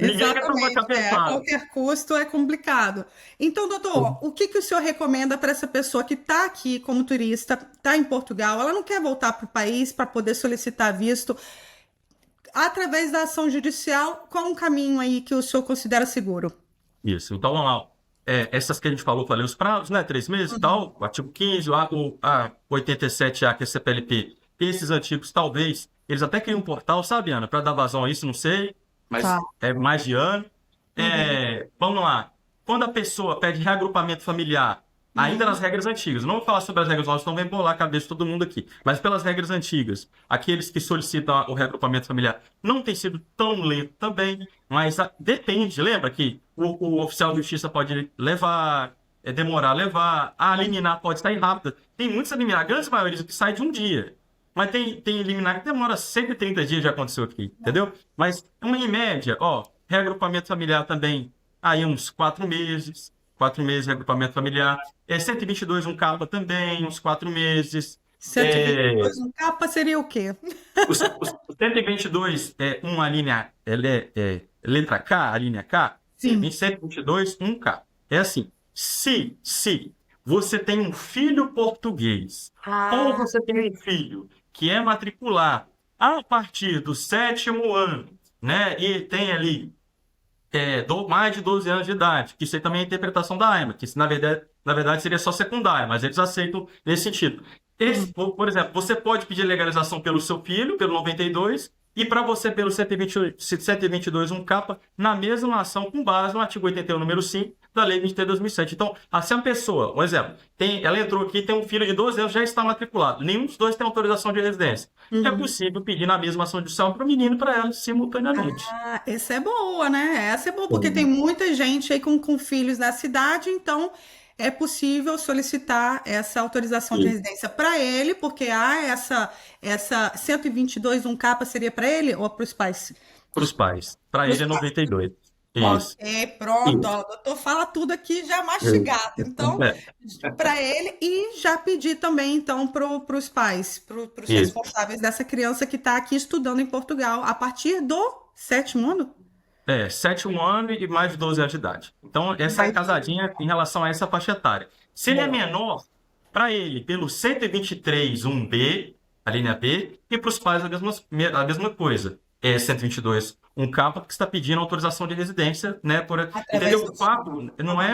Ninguém quer tomar Exatamente. A cabeçada. qualquer custo é complicado. Então, doutor, o que o senhor recomenda para essa pessoa que está aqui como turista, está em Portugal, ela não quer voltar para o país para poder solicitar visto através da ação judicial? Qual um caminho aí que o senhor considera seguro? Isso, então vamos lá. Essas que a gente falou, falei os prazos, né? 3 meses e tal, o artigo 15, o 87A, que é CPLP. Esses antigos, talvez, eles até criam um portal, sabe, Ana? Para dar vazão a isso, não sei, mas Tá. é mais de ano. Vamos lá. Quando a pessoa pede reagrupamento familiar, ainda nas regras antigas, não vou falar sobre as regras novas, não vem bolar a cabeça de todo mundo aqui, mas pelas regras antigas, aqueles que solicitam o reagrupamento familiar não tem sido tão lento também, mas depende, lembra que o oficial de justiça pode levar, demorar a levar, a liminar pode sair rápida. Tem muitos liminar, grandes maioria que sai de um dia. Mas tem liminar que demora 130 dias, já aconteceu aqui, entendeu? Mas, em média, reagrupamento familiar também, aí uns 4 meses. 4 meses de reagrupamento familiar. 122, um capa também, uns 4 meses. 122 um capa seria o quê? O 122 uma linha, ela letra K, a linha K. Sim. Em 122, um K. É assim, se você tem um filho português, ou você tem um filho que é matricular a partir do 7º ano, né, e tem ali mais de 12 anos de idade, que isso aí também é a interpretação da AIMA, que isso, na verdade seria só secundária, mas eles aceitam nesse sentido. Por exemplo, você pode pedir legalização pelo seu filho, pelo 92, e para você pelo 122, um capa, na mesma ação com base no artigo 81, número 5, da Lei 23 de 2007. Então, assim a pessoa, um exemplo, ela entrou aqui, tem um filho de 12 anos, já está matriculado. Nenhum dos dois tem autorização de residência. É possível pedir na mesma ação judicial para o menino e para ela simultaneamente. Essa é boa, né? Essa é boa, porque tem muita gente aí com filhos na cidade, então é possível solicitar essa autorização de residência para ele, porque essa 122, um capa seria para ele ou para os pais? Para os pais. Para ele é 92. Isso. Pronto, ó, o doutor fala tudo aqui já mastigado. Então, para ele e já pedir também, então, para os pais, para os responsáveis dessa criança que está aqui estudando em Portugal a partir do 7º ano? 7º ano e mais de 12 anos de idade. Então, essa é casadinha em relação a essa faixa etária. Se ele é menor, para ele, pelo 123, 1B, a linha B, e para os pais a mesma coisa. 122, um capa que está pedindo autorização de residência, né? Entendeu? O fato não é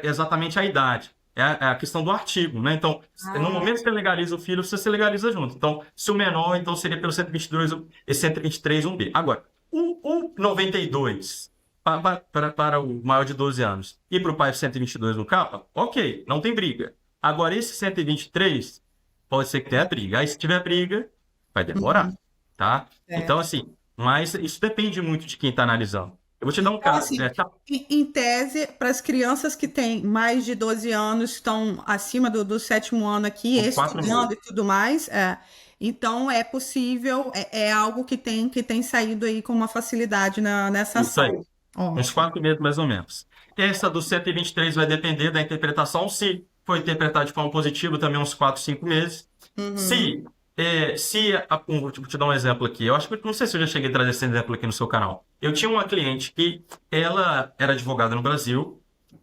exatamente a idade, é a questão do artigo, né? Então, no momento que você legaliza o filho, você se legaliza junto. Então, se o menor, então seria pelo 122 e 123, 1B. Agora, o 92 para o maior de 12 anos e para o pai 122 no capa, ok, não tem briga. Agora, esse 123, pode ser que tenha briga. Aí, se tiver briga, vai demorar, tá? Então, assim, mas isso depende muito de quem está analisando. Eu vou te dar um caso. Assim, em tese, para as crianças que têm mais de 12 anos, estão acima do 7º ano aqui, estudando e tudo mais, Então, é possível, é algo que tem saído aí com uma facilidade nessa Isso ação. aí. Uns Ótimo. 4 meses, mais ou menos. Essa do 123 vai depender da interpretação. Se for interpretado de forma positiva, também uns 4, 5 meses. Uhum. Vou te dar um exemplo aqui. Eu acho que, não sei se eu já cheguei a trazer esse exemplo aqui no seu canal. Eu tinha uma cliente que ela era advogada no Brasil,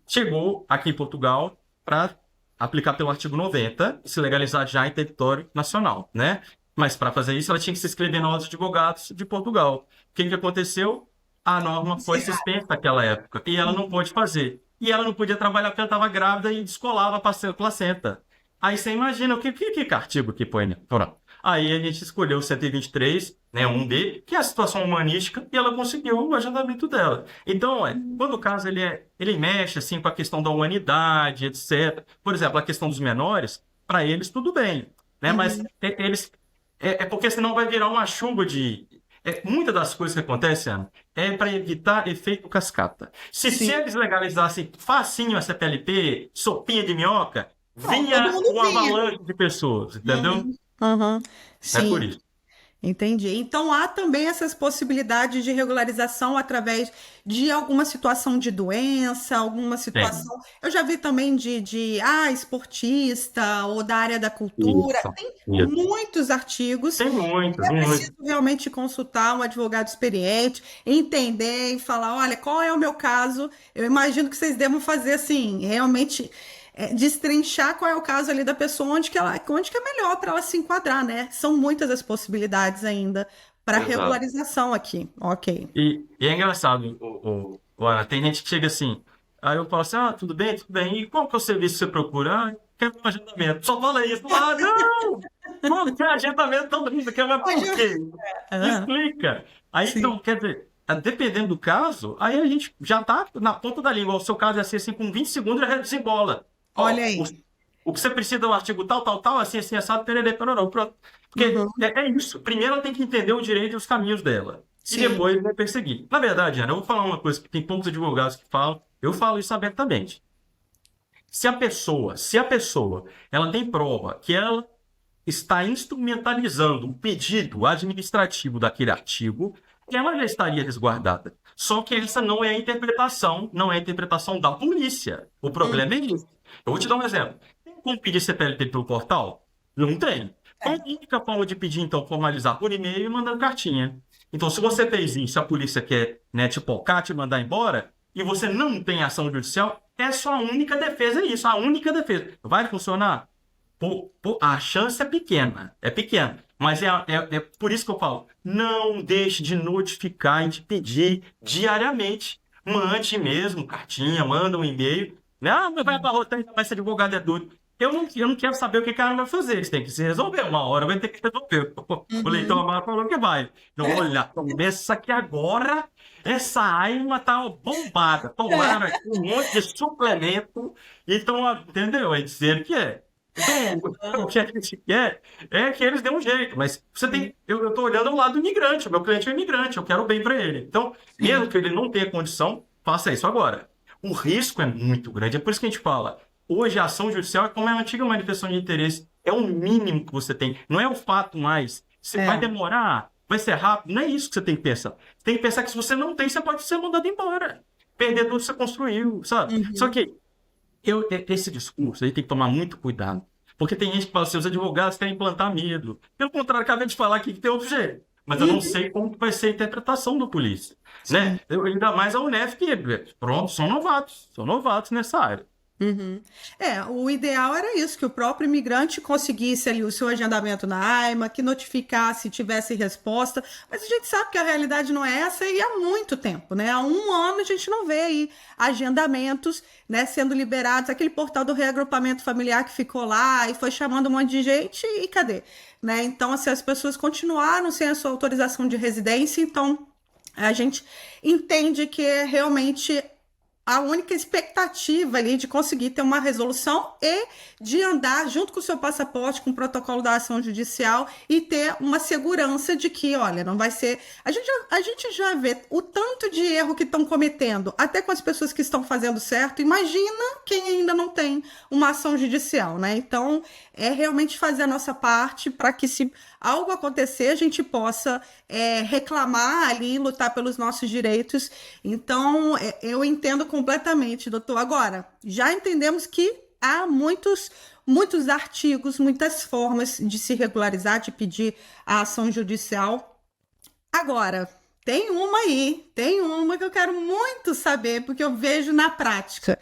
chegou aqui em Portugal para aplicar pelo artigo 90 e se legalizar já em território nacional, né? Mas para fazer isso, ela tinha que se inscrever na Ordem dos Advogados de Portugal. O que aconteceu? A norma foi suspensa naquela época e ela não pôde fazer. E ela não podia trabalhar porque ela estava grávida e descolava a placenta. Aí você imagina que artigo que põe, né? Pronto. Aí a gente escolheu o 123, né, 1B, que é a situação humanística, e ela conseguiu o agendamento dela. Então, quando o caso ele mexe assim com a questão da humanidade, etc. Por exemplo, a questão dos menores, para eles tudo bem, né? Mas Uhum. eles porque senão vai virar uma chuva de muitas das coisas que acontecem, Ana, é para evitar efeito cascata. Se Sim. eles legalizassem facinho a CPLP, sopinha de minhoca, Bom, todo vinha mundo um vinha. avalanche de pessoas, entendeu? Uhum. Uhum. É por Sim. isso. Entendi. Então, há também essas possibilidades de regularização através de alguma situação de doença, alguma Tem. situação. Eu já vi também de esportista ou da área da cultura. Isso. Tem Isso. muitos artigos. Tem muitos, É preciso muitos. realmente consultar um advogado experiente, entender e falar: olha, qual é o meu caso? Eu imagino que vocês devam fazer assim, realmente destrinchar qual é o caso ali da pessoa, onde que é melhor para ela se enquadrar, né? São muitas as possibilidades ainda para Exato. regularização aqui. Ok. E é engraçado, Ana, tem gente que chega assim, aí eu falo assim, tudo bem, tudo bem, e qual que é o serviço que você procura? Quero um agendamento. Só fala isso. Não! Não quer agendamento, todo mundo quer, mas por Hoje, quê? Me ah, explica. Aí, sim. então, quer dizer, dependendo do caso, aí a gente já tá na ponta da língua. O seu caso é assim, com 20 segundos já desembola. Olha Ó, aí. o que você precisa é um artigo tal, tal, tal, assim, assim, assado, pererê, peroró, pronto. Porque Uhum, é isso. Primeiro ela tem que entender o direito e os caminhos dela. E sim. depois vai perseguir. Na verdade, Ana, eu vou falar uma coisa que tem poucos advogados que falam, eu falo isso abertamente. Se a pessoa, ela tem prova que ela está instrumentalizando o pedido administrativo daquele artigo, ela já estaria resguardada. Só que essa não é a interpretação, não é a interpretação da polícia. O Hum, problema é isso. Eu vou te dar um exemplo. Tem como pedir CPLP pelo portal? Não tem. Qual a única forma de pedir, então, formalizar por e-mail e mandando cartinha? Então, se você fez isso, a polícia quer, né, te pocar, te mandar embora, e você não tem ação judicial, é sua única defesa, é isso, a única defesa. Vai funcionar? A chance é pequena, mas é por isso que eu falo, não deixe de notificar e de pedir diariamente, mande mesmo cartinha, manda um e-mail, né? Mas vai abarrotar, ainda mais se advogado é doido. Eu não quero saber o que o cara vai fazer, eles têm que se resolver, uma hora vai ter que resolver. O Leitão uhum. Amaro falou que vai. Então, olha, começa que agora essa AIMA tá bombada, tomaram aqui um monte de suplemento, então, entendeu? É dizer que é. Então, o que a gente quer é que eles dêem um jeito, mas você tem. Eu estou olhando ao lado do imigrante, o meu cliente é imigrante, eu quero o bem para ele. Então, mesmo Sim. que ele não tenha condição, faça isso agora. O risco é muito grande, é por isso que a gente fala. Hoje a ação judicial é como a antiga manifestação de interesse, é o mínimo que você tem, não é o fato mais. Você vai É. demorar, vai ser rápido, não é isso que você tem que pensar. Você tem que pensar que se você não tem, você pode ser mandado embora, perder tudo que você construiu, sabe? Só Uhum. que esse discurso aí tem que tomar muito cuidado. Porque tem gente que fala assim, os advogados querem implantar medo. Pelo contrário, acabei de falar aqui que tem outro jeito. Mas eu não Uhum. sei como que vai ser a interpretação da polícia. Né? Sim. Ainda mais a UNEF, que, pronto, são novatos nessa área. Uhum. O ideal era isso, que o próprio imigrante conseguisse ali o seu agendamento na AIMA, que notificasse, tivesse resposta, mas a gente sabe que a realidade não é essa e há muito tempo, né? Há um ano a gente não vê aí agendamentos, né, sendo liberados, aquele portal do reagrupamento familiar que ficou lá e foi chamando um monte de gente e cadê? Né? Então, assim, as pessoas continuaram sem a sua autorização de residência, então a gente entende que é realmente a única expectativa ali de conseguir ter uma resolução e de andar junto com o seu passaporte, com o protocolo da ação judicial e ter uma segurança de que, olha, não vai ser. A gente já vê o tanto de erro que estão cometendo, até com as pessoas que estão fazendo certo. Imagina quem ainda não tem uma ação judicial, né? Então, é realmente fazer a nossa parte para que se algo acontecer, a gente possa reclamar ali, lutar pelos nossos direitos. Então, eu entendo completamente, doutor. Agora, já entendemos que há muitos artigos, muitas formas de se regularizar, de pedir a ação judicial. Agora, tem uma que eu quero muito saber, porque eu vejo na prática.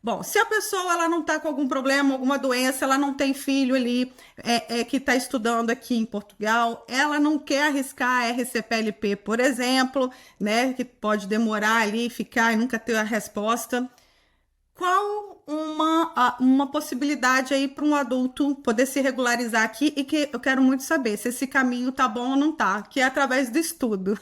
Bom, se a pessoa ela não está com algum problema, alguma doença, ela não tem filho ali que está estudando aqui em Portugal, ela não quer arriscar a RCPLP, por exemplo, né, que pode demorar ali, ficar e nunca ter a resposta. Qual uma possibilidade aí para um adulto poder se regularizar aqui e que eu quero muito saber se esse caminho tá bom ou não tá, que é através do estudo.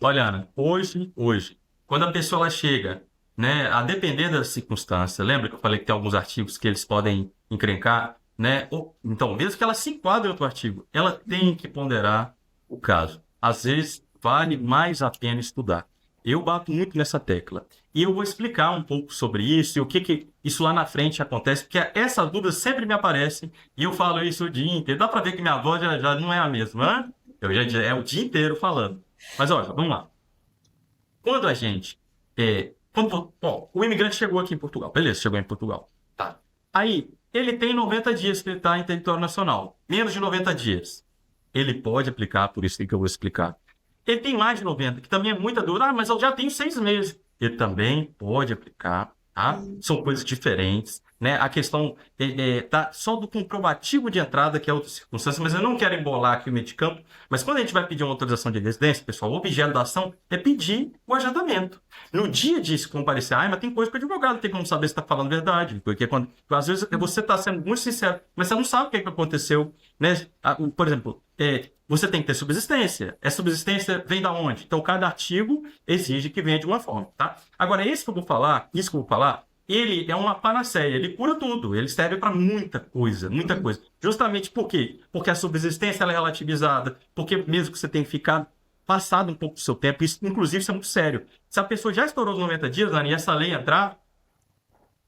Olha, Ana, hoje, quando a pessoa ela chega, né, a depender da circunstância, lembra que eu falei que tem alguns artigos que eles podem encrencar, né? Então, mesmo que ela se enquadre em outro artigo, ela tem que ponderar o caso. Às vezes, vale mais a pena estudar. Eu bato muito nessa tecla. E eu vou explicar um pouco sobre isso e o que isso lá na frente acontece, porque essa dúvida sempre me aparece e eu falo isso o dia inteiro. Dá para ver que minha voz já não é a mesma, né? É o dia inteiro falando. Mas olha, vamos lá. Quando a gente. Bom, o imigrante chegou aqui em Portugal. Beleza, chegou em Portugal. Tá. Aí, ele tem 90 dias que ele está em território nacional. Menos de 90 dias. Ele pode aplicar, por isso que eu vou explicar. Ele tem mais de 90, que também é muita dúvida. Ah, mas eu já tenho 6 meses. Ele também pode aplicar, tá? São coisas diferentes, né? A questão tá só do comprovativo de entrada, que é outra circunstância, mas eu não quero embolar aqui o meio de campo. Mas quando a gente vai pedir uma autorização de residência, pessoal, o objeto da ação é pedir o agendamento. No dia de se comparecer, mas tem coisa para o advogado, tem como saber se está falando verdade. Porque às vezes você está sendo muito sincero, mas você não sabe o que aconteceu, né? Por exemplo, você tem que ter subsistência. Essa subsistência vem da onde? Então, cada artigo exige que venha de uma forma, tá? Agora, isso que eu vou falar, ele é uma panaceia, ele cura tudo, ele serve para muita coisa, muita coisa. Justamente por quê? Porque a subsistência ela é relativizada, porque mesmo que você tenha que ficar passado um pouco do seu tempo, isso, inclusive, isso é muito sério. Se a pessoa já estourou os 90 dias, Dani, e essa lei entrar,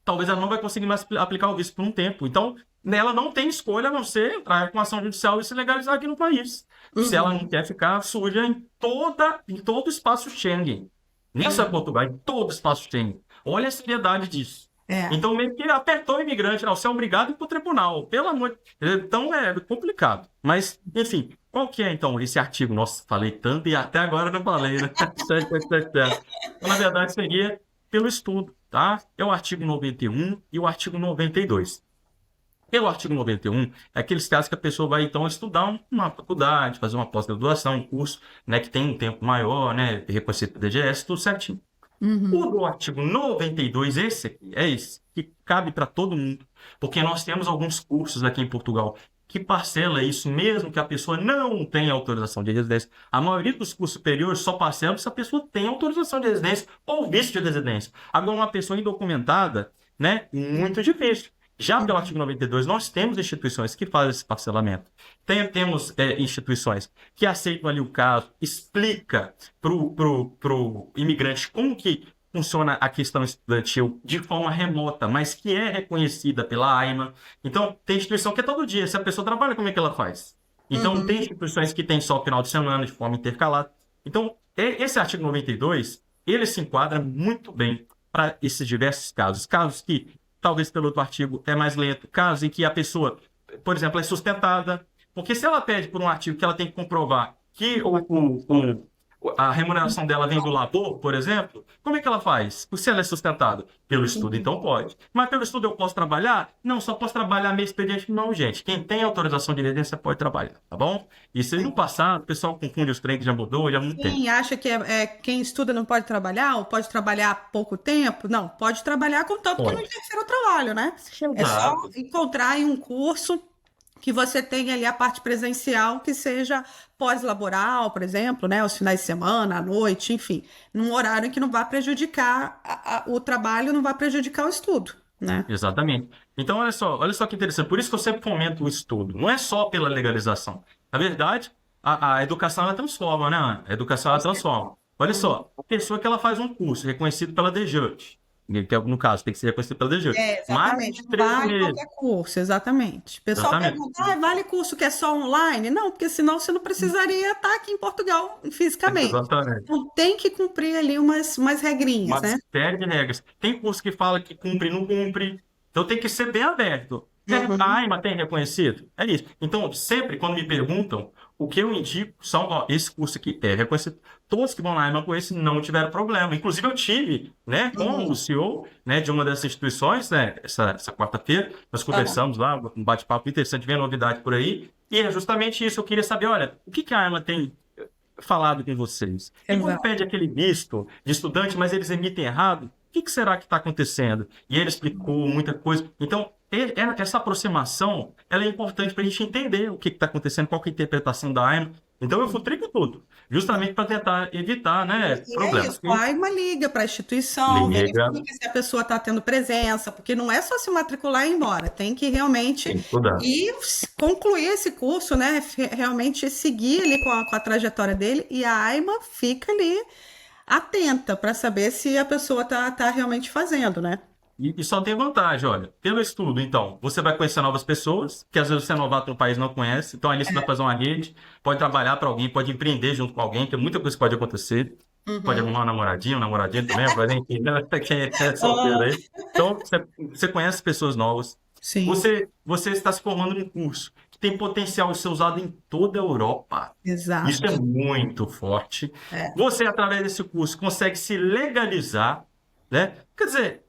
talvez ela não vai conseguir mais aplicar o visto por um tempo. Então, ela não tem escolha a não ser entrar com ação judicial e se legalizar aqui no país. Se ela não quer ficar suja em todo o espaço Schengen. Nem só em Portugal, em todo o espaço Schengen. Olha a seriedade disso. Então, meio que apertou o imigrante. Você é obrigado a ir para o tribunal. Pelo amor. Então, é complicado. Mas, enfim, qual que é, então, esse artigo? Nossa, falei tanto e até agora não falei, né? Então, na verdade, seria pelo estudo, tá? É o artigo 91 e o artigo 92. Pelo artigo 91, é aqueles casos que a pessoa vai, então, estudar uma faculdade, fazer uma pós-graduação, um curso, né, que tem um tempo maior, né, reconhecido pelo DGS, tudo certinho. O do artigo 92, esse aqui, é esse, que cabe para todo mundo, porque nós temos alguns cursos aqui em Portugal que parcela isso mesmo que a pessoa não tenha autorização de residência. A maioria dos cursos superiores só parcela se a pessoa tem autorização de residência ou visto de residência. Agora, uma pessoa indocumentada, né, muito difícil. Já pelo artigo 92, nós temos instituições que fazem esse parcelamento. Temos instituições que aceitam ali o caso, explica para o imigrante como que funciona a questão estudantil de forma remota, mas que é reconhecida pela AIMA. Então, tem instituição que é todo dia. Se a pessoa trabalha, como é que ela faz? Então, tem instituições que tem só final de semana, de forma intercalada. Então, esse artigo 92, ele se enquadra muito bem para esses diversos casos. Casos que talvez pelo outro artigo é mais lento, casos em que a pessoa, por exemplo, é sustentada, porque se ela pede por um artigo que ela tem que comprovar que a remuneração dela vem do labor, por exemplo, como é que ela faz? Se ela é sustentada? Pelo estudo, então pode. Mas pelo estudo eu posso trabalhar? Não, só posso trabalhar meio expediente. Não, gente. Quem tem autorização de residência pode trabalhar, tá bom? Isso aí no passado, o pessoal confunde os trem que já mudou, já muito tempo. Quem acha que quem estuda não pode trabalhar, ou pode trabalhar pouco tempo? Não, pode trabalhar contanto que não interfira o trabalho, né? É só encontrar em um curso que você tenha ali a parte presencial que seja pós-laboral, por exemplo, né, os finais de semana, à noite, enfim, num horário em que não vá prejudicar o trabalho, não vá prejudicar o estudo, né? Exatamente. Então, olha só que interessante. Por isso que eu sempre fomento o estudo. Não é só pela legalização. Na verdade, a educação ela transforma, né, Ana? A educação ela transforma. Olha só, a pessoa que ela faz um curso reconhecido pela DGEUT, que no caso tem que ser reconhecido pela DGE. Mais Exatamente. de Não 3 vale meses. qualquer curso, exatamente. O pessoal Exatamente. pergunta, vale curso que é só online? Não, porque senão você não precisaria estar aqui em Portugal fisicamente. Exatamente. Então tem que cumprir ali umas regrinhas, Uma né? série de regras. Tem curso que fala que cumpre e não cumpre. Então tem que ser bem aberto. A Uhum. AIMA tem reconhecido? É isso. Então, sempre quando me perguntam, o que eu indico são, ó, esse curso aqui é reconhecido. Todos que vão na AIMA com esse não tiveram problema. Inclusive, eu tive, né, com o Uhum. CEO, né, de uma dessas instituições, né, essa quarta-feira, nós Aham. conversamos lá, um bate-papo interessante, vem novidade por aí. E é justamente isso. Eu queria saber, olha, o que que a AIMA tem falado com vocês? E quando Exato. pede aquele visto de estudante, mas eles emitem errado, o que que será que está acontecendo? E ele explicou muita coisa. Então, essa aproximação, ela é importante para a gente entender o que está acontecendo, qual que é a interpretação da AIMA. Então, eu futrico tudo, justamente para tentar evitar, né, E é problemas. isso, aí uma liga para a instituição, Liga, verifica se a pessoa está tendo presença, porque não é só se matricular e ir embora, tem que realmente tem que estudar. concluir esse curso, né? Realmente seguir ali com a trajetória dele, e a AIMA fica ali atenta para saber se a pessoa tá realmente fazendo, né? E só tem vantagem, olha, pelo estudo, então, você vai conhecer novas pessoas, que às vezes você é novato no país e não conhece, então ali você vai fazer uma rede, pode trabalhar para alguém, pode empreender junto com alguém, tem muita coisa que pode acontecer, pode Uhum. arrumar uma namoradinha, um namoradinho também, agora enfim, né, quem é solteiro Ah, aí. Então, você conhece pessoas novas, sim, você está se formando num curso que tem potencial de ser usado em toda a Europa. Isso é exato. muito forte. É. Você, através desse curso, consegue se legalizar, né? Quer dizer,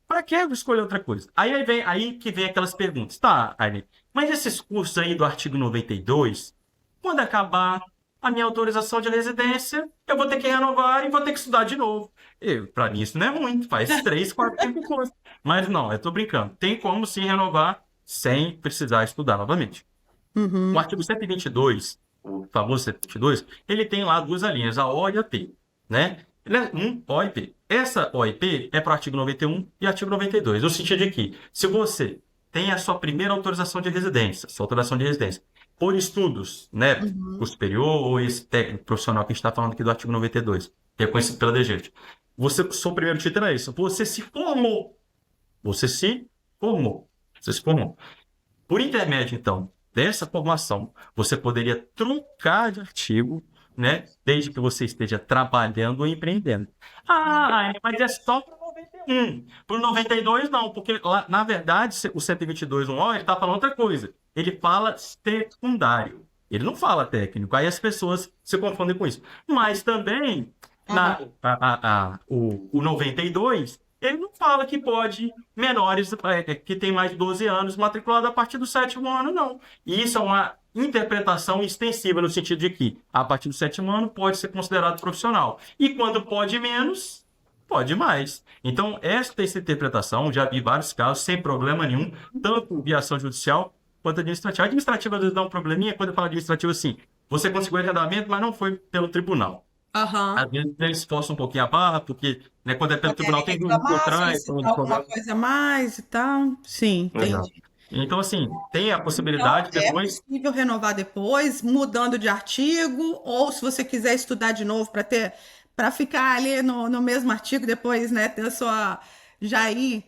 para que eu escolher outra coisa? Aí que vem aquelas perguntas. Tá, Aline, mas esses cursos aí do artigo 92, quando acabar a minha autorização de residência, eu vou ter que renovar e vou ter que estudar de novo. Para mim isso não é muito, faz 3, 4, 5 cursos. Mas não, eu tô brincando. Tem como sim renovar sem precisar estudar novamente. O Uhum. artigo 122, o famoso 122, ele tem lá duas linhas, a O e a P, né? O e P. Essa O e P é para o artigo 91 e artigo 92, no sentido de que, se você tem a sua primeira autorização de residência, sua autorização de residência, por estudos, né, Uhum. curso superior ou esse técnico profissional que a gente está falando aqui do artigo 92, reconhecido pela DGET, seu primeiro título é isso, você se formou, você se formou, você se formou. Por intermédio, então, dessa formação, você poderia trocar de artigo, né? Desde que você esteja trabalhando ou empreendendo. Mas é só para o 91. Para o 92, não, porque lá, na verdade, o 122, ele está falando outra coisa. Ele fala secundário. Ele não fala técnico. Aí as pessoas se confundem com isso. Mas também, Aham. o 92 ele não fala que pode menores que tem mais de 12 anos matriculado a partir do sétimo ano, não. E isso é uma interpretação extensiva no sentido de que a partir do sétimo ano pode ser considerado profissional. E quando pode menos, pode mais. Então, essa interpretação, já vi vários casos sem problema nenhum, tanto via ação judicial quanto administrativa. Administrativa às vezes dá um probleminha, quando eu falo administrativo assim, você conseguiu arrendamento, mas não foi pelo tribunal. Aham. Às vezes eles forçam um pouquinho a barra, porque né, quando é pelo tribunal Poderem tem juros por reclamar, trás, tem solicitar alguma problema. coisa a mais e tal. Sim, Exato. entendi. Então, assim, tem a Então, possibilidade é depois. possível renovar depois, mudando de artigo, ou se você quiser estudar de novo para ficar ali no mesmo artigo, depois, né, ter a sua, já ir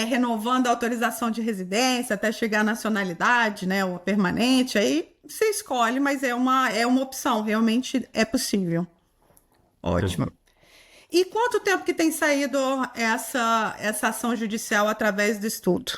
renovando a autorização de residência até chegar à nacionalidade, né, ou a permanente, aí você escolhe, mas é uma opção, realmente é possível. Ótimo. E quanto tempo que tem saído essa ação judicial através do estudo?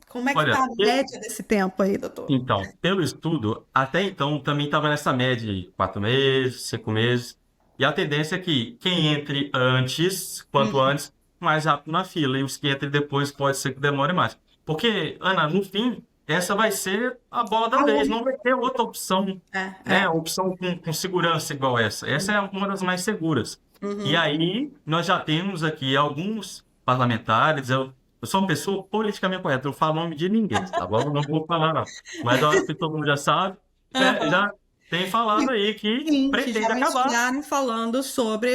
Como é que Olha, está a média desse tempo aí, doutor? então, pelo estudo, até então também estava nessa média de 4 meses, 5 meses. E a tendência é que quem entre antes, quanto Hum. antes, mais rápido na fila. E os que entrem depois pode ser que demore mais. Porque, Ana, no fim, essa vai ser a bola da A vez. Não única. vai ter outra opção, né? Opção com segurança igual essa. Essa é uma das mais seguras. E Uhum. aí, nós já temos aqui alguns parlamentares. Eu sou uma pessoa politicamente correta, eu não falo nome de ninguém, tá bom? Eu não vou falar, não. Mas eu acho que todo mundo já sabe, Aham. já tem falado aí que Sim, que já pretende acabar. mencionaram falando sobre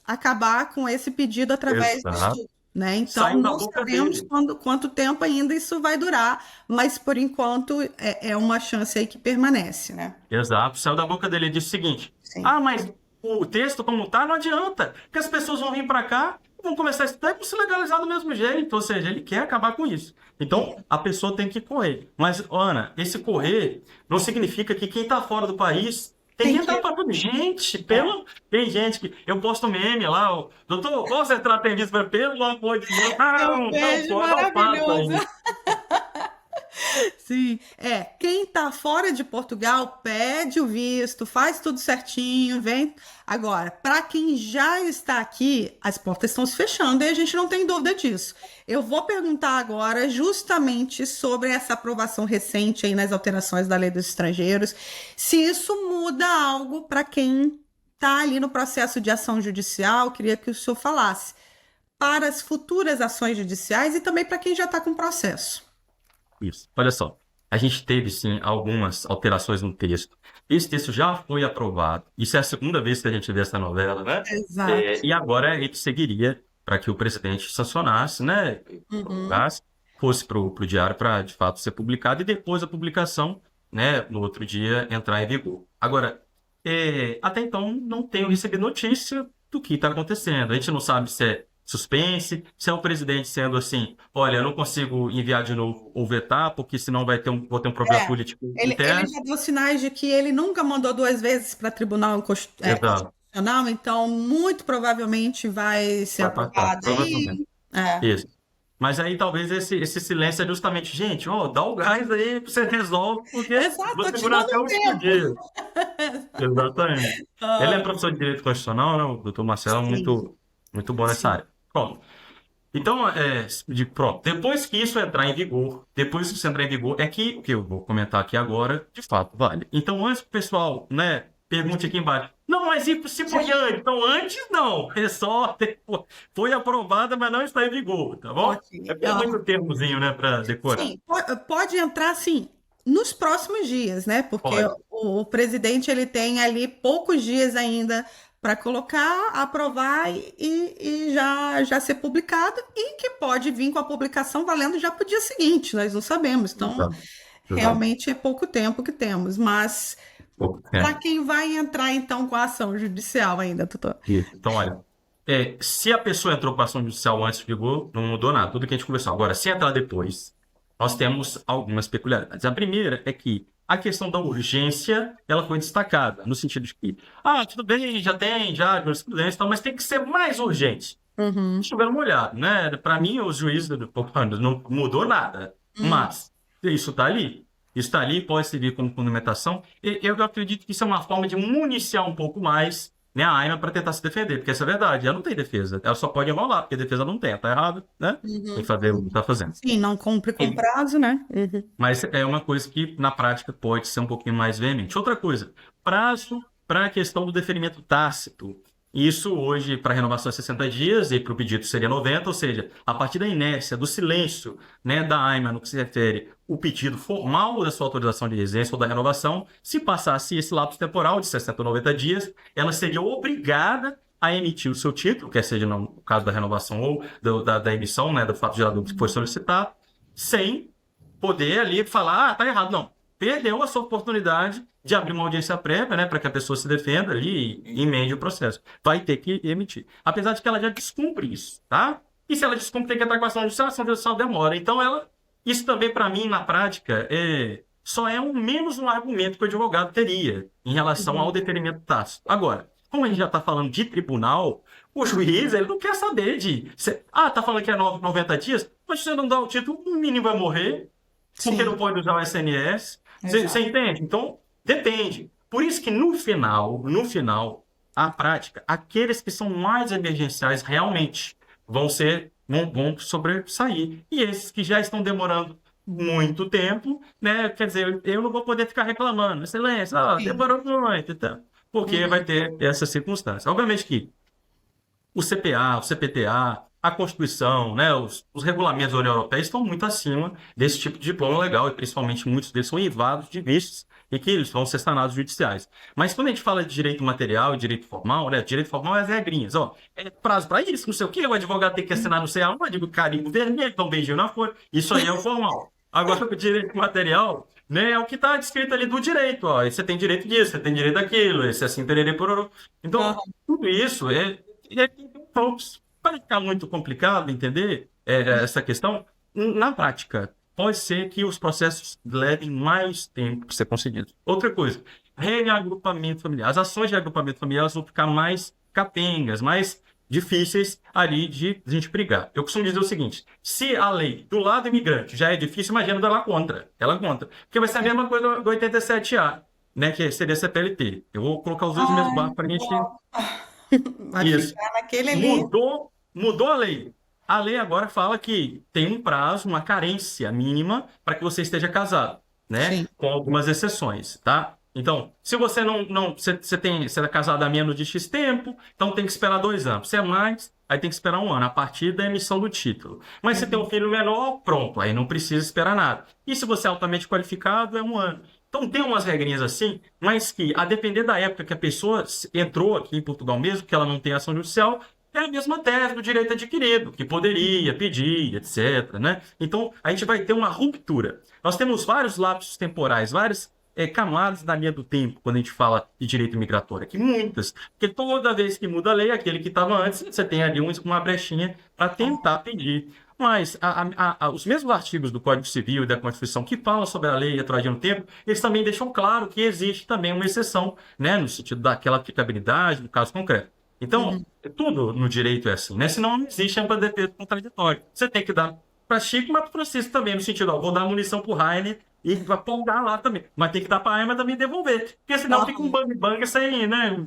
acabar com esse pedido através do Exato. estudo, né? Então, Saiu da não boca sabemos dele. quanto tempo ainda isso vai durar, mas por enquanto é uma chance aí que permanece, né? Exato, saiu da boca dele. Ele disse o seguinte: Sim. mas o texto como tá, não adianta. Porque as pessoas vão vir para cá, vão começar a estudar e vão se legalizar do mesmo jeito. Ou seja, ele quer acabar com isso. Então, a pessoa tem que correr. Mas, Ana, esse correr não significa que quem está fora do país tem que entrar para tudo. Gente, tem gente que... Eu posto meme lá, doutor, posso entrar tem visto? Pelo amor de Deus, não beijo pode, não faça maravilhoso. isso. Sim, quem tá fora de Portugal pede o visto, faz tudo certinho, vem. Agora, para quem já está aqui, as portas estão se fechando e a gente não tem dúvida disso. Eu vou perguntar agora justamente sobre essa aprovação recente aí nas alterações da Lei dos Estrangeiros, se isso muda algo para quem está ali no processo de ação judicial. Queria que o senhor falasse para as futuras ações judiciais e também para quem já está com processo. Isso. Olha só, a gente teve sim algumas alterações no texto. Esse texto já foi aprovado. Isso é a segunda vez que a gente vê essa novela, né? Exato. E agora ele seguiria para que o presidente sancionasse, né? Prorrogasse, fosse para o diário para de fato ser publicado e depois a publicação, né? No outro dia entrar em vigor. Agora, até então não tenho recebido notícia do que está acontecendo. A gente não sabe se é suspense, se é o presidente sendo assim, olha, eu não consigo enviar de novo ou vetar, porque senão vou ter um problema político Ele interno. já deu sinais de que ele nunca mandou 2 vezes para Tribunal Exato. Constitucional, então muito provavelmente vai ser Vai passar, aprovado. provavelmente. Isso. Mas aí talvez esse silêncio é justamente, gente, dá o gás aí, você resolve, porque Exato, vou tô te segurar dando até o último tempo. dia. Exatamente. Ele é professor de Direito Constitucional, né? O doutor Marcelo, Sim. muito bom nessa Sim. área. Pronto. Então, pronto, depois que isso entrar em vigor, é que o que eu vou comentar aqui agora, de fato, vale. Então, antes que o pessoal, né, pergunte aqui embaixo, não, mas e se foi antes? Então, antes não, é só, foi aprovada, mas não está em vigor, tá bom? Ok. É muito termozinho, né, para decorar. Sim, pode entrar, sim, nos próximos dias, né? Porque Pode. o presidente ele tem ali poucos dias ainda para colocar, aprovar e já ser publicado, e que pode vir com a publicação valendo já para o dia seguinte, nós não sabemos. Então, Exato. realmente é pouco tempo que temos, mas Pouco para tempo. quem vai entrar então com a ação judicial ainda, doutor? Isso. Então, olha, se a pessoa entrou com a ação judicial antes de vigor, não mudou nada, tudo que a gente conversou. Agora, se entrar depois, nós temos algumas peculiaridades. A primeira é que a questão da urgência, ela foi destacada, no sentido de que, tudo bem, já tem jurisprudência e tal, mas tem que ser mais urgente. Estiveram molhado, né? Para mim, os juízes não mudou nada, mas isso está ali. Isso está ali, pode servir como fundamentação. Eu acredito que isso é uma forma de municiar um pouco mais, né, a AIMA para tentar se defender, porque essa é a verdade, ela não tem defesa, ela só pode enrolar, porque a defesa não tem, tá errado, né? Tem que fazer o que está fazendo. Sim, não cumpre com prazo, né? Mas é uma coisa que, na prática, pode ser um pouquinho mais veemente. Outra coisa, prazo para a questão do deferimento tácito. Isso hoje, para renovação é 60 dias e para o pedido seria 90, ou seja, a partir da inércia, do silêncio, né, da AIMA no que se refere o pedido formal da sua autorização de residência ou da renovação, se passasse esse lapso temporal de 60 ou 90 dias, ela seria obrigada a emitir o seu título, quer seja no caso da renovação ou da emissão, né, do fato gerador que foi solicitado, sem poder ali falar, tá errado. Não, perdeu a sua oportunidade de abrir uma audiência prévia, né, para que a pessoa se defenda ali e emende o processo. Vai ter que emitir. Apesar de que ela já descumpre isso, tá? E se ela descumpre, tem que entrar com a ação judicial demora. Então, isso também, para mim, na prática, só é menos um argumento que o advogado teria em relação ao deferimento tácito. Agora, como a gente já está falando de tribunal, o juiz, ele não quer saber tá falando que é 90 dias, mas se você não dá o título, o menino vai morrer, porque não pode usar o SNS. Você entende? Então, depende. Por isso que no final, a prática, aqueles que são mais emergenciais realmente vão sobressair. E esses que já estão demorando muito tempo, né? Quer dizer, eu não vou poder ficar reclamando. Excelência, demorou muito, então, porque vai ter essa circunstância. Obviamente que o CPA, o CPTA, a Constituição, né, os regulamentos da União Europeia estão muito acima desse tipo de diploma legal, e principalmente muitos deles são invados de vistos e que eles vão ser sanados judiciais. Mas quando a gente fala de direito material e direito formal, né, direito formal é as regrinhas, é prazo para isso, não sei o quê, o advogado tem que assinar não sei aonde, o carimbo vermelho, então beijinho na folha, isso aí é o formal. Agora, o direito material, né? É o que está descrito ali do direito, ó. Você tem direito disso, você tem direito daquilo, esse assim, tererê, pororô. Então, Aham. tudo isso para ficar muito complicado entender essa questão, na prática, pode ser que os processos levem mais tempo para ser conseguidos. Outra coisa, reagrupamento familiar. As ações de agrupamento familiar elas vão ficar mais capengas, mais difíceis ali de a gente brigar. Eu costumo dizer o seguinte: se a lei do lado imigrante já é difícil, imagina dela contra. Ela contra. Porque vai ser a mesma coisa do 87A, né? Que seria a CPLT. Eu vou colocar os dois no mesmo Ai, barco para a gente. vai Isso. ficar naquele ali. Mudou a lei. A lei agora fala que tem um prazo, uma carência mínima para que você esteja casado, né? Sim. Com algumas exceções, tá? Então, se você você é casado há menos de X tempo, então tem que esperar 2 anos. Se é mais, aí tem que esperar 1 ano, a partir da emissão do título. Mas se tem um filho menor, pronto, aí não precisa esperar nada. E se você é altamente qualificado, é 1 ano. Então tem umas regrinhas assim, mas que, a depender da época que a pessoa entrou aqui em Portugal mesmo, que ela não tem ação judicial, é a mesma tese do direito adquirido, que poderia pedir, etc, né? Então, a gente vai ter uma ruptura. Nós temos vários lapsos temporais, várias camadas na linha do tempo, quando a gente fala de direito migratório. Aqui muitas. Porque toda vez que muda a lei, aquele que estava antes, você tem ali uma brechinha para tentar pedir. Mas os mesmos artigos do Código Civil e da Constituição que falam sobre a lei atrás no tempo, eles também deixam claro que existe também uma exceção, né, no sentido daquela aplicabilidade do caso concreto. Então, tudo no direito é assim, né? Senão não existe ampla defesa contraditória. Você tem que dar para Chico, mas para Francisco também, no sentido, ó, vou dar munição para o Rainer e vai pôr lá também. Mas tem que dar para a arma também devolver. Porque senão fica um bang-bang sem, né?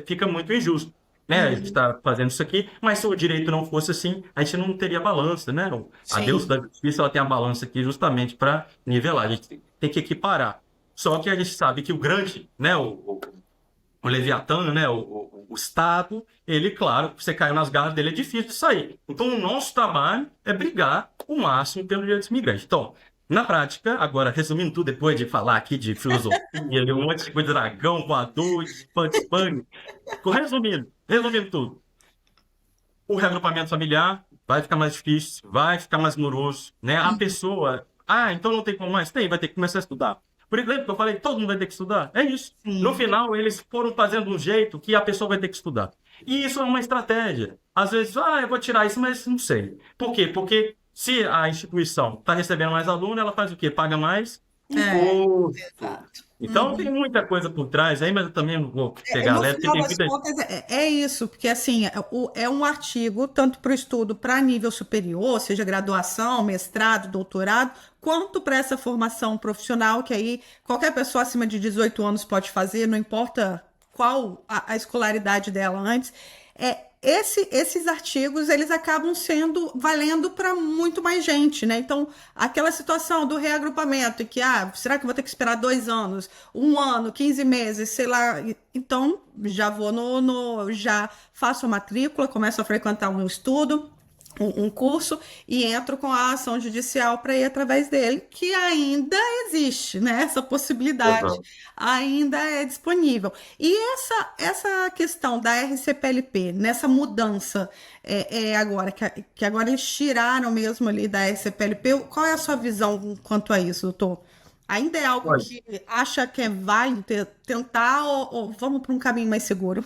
Fica muito injusto. Né? A gente está fazendo isso aqui, mas se o direito não fosse assim, a gente não teria balança, né? A Deus Sim. da justiça ela tem a balança aqui justamente para nivelar. A gente tem que equiparar. Só que a gente sabe que o grande, né? O Leviatã, né? O Estado, ele, claro, você caiu nas garras dele, é difícil de sair. Então, o nosso trabalho é brigar o máximo pelos direitos imigrantes. Então, na prática, agora, resumindo tudo, depois de falar aqui de filosofia, de um monte de coisa, dragão, voador, punk, resumindo tudo. O reagrupamento familiar vai ficar mais difícil, vai ficar mais moroso, né? A pessoa, então não tem como mais? Tem, vai ter que começar a estudar. Por exemplo, que eu falei, todo mundo vai ter que estudar. É isso. No Sim. final, eles foram fazendo um jeito que a pessoa vai ter que estudar. E isso é uma estratégia. Às vezes, eu vou tirar isso, mas não sei. Por quê? Porque se a instituição está recebendo mais aluno, ela faz o quê? Paga mais É, imposto. exato. Então, tem muita coisa por trás aí, mas eu também não vou pegar No leve, porque final tem das muita... contas, é isso, porque assim, é um artigo tanto para o estudo para nível superior, seja graduação, mestrado, doutorado, quanto para essa formação profissional, que aí qualquer pessoa acima de 18 anos pode fazer, não importa qual a escolaridade dela antes. Esses artigos, eles acabam sendo valendo para muito mais gente, né? Então, aquela situação do reagrupamento, que, será que eu vou ter que esperar 2 anos, 1 ano, 15 meses, sei lá. Então, já vou já faço a matrícula, começo a frequentar um estudo, um curso, e entro com a ação judicial para ir através dele, que ainda existe, né? Essa possibilidade Exato. ainda é disponível. E essa questão da RCPLP, nessa mudança agora, que agora eles tiraram mesmo ali da RCPLP, qual é a sua visão quanto a isso, doutor? Ainda é algo Olha, que acha que é válido tentar ou vamos para um caminho mais seguro?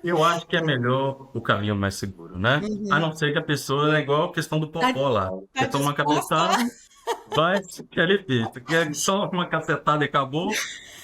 eu acho que é melhor o caminho mais seguro, né? A não ser que a pessoa é igual a questão do Tá, popó lá. tá Quer tomar uma disposta? cabeçada, vai se quer ver. Tu quer só uma cacetada e acabou,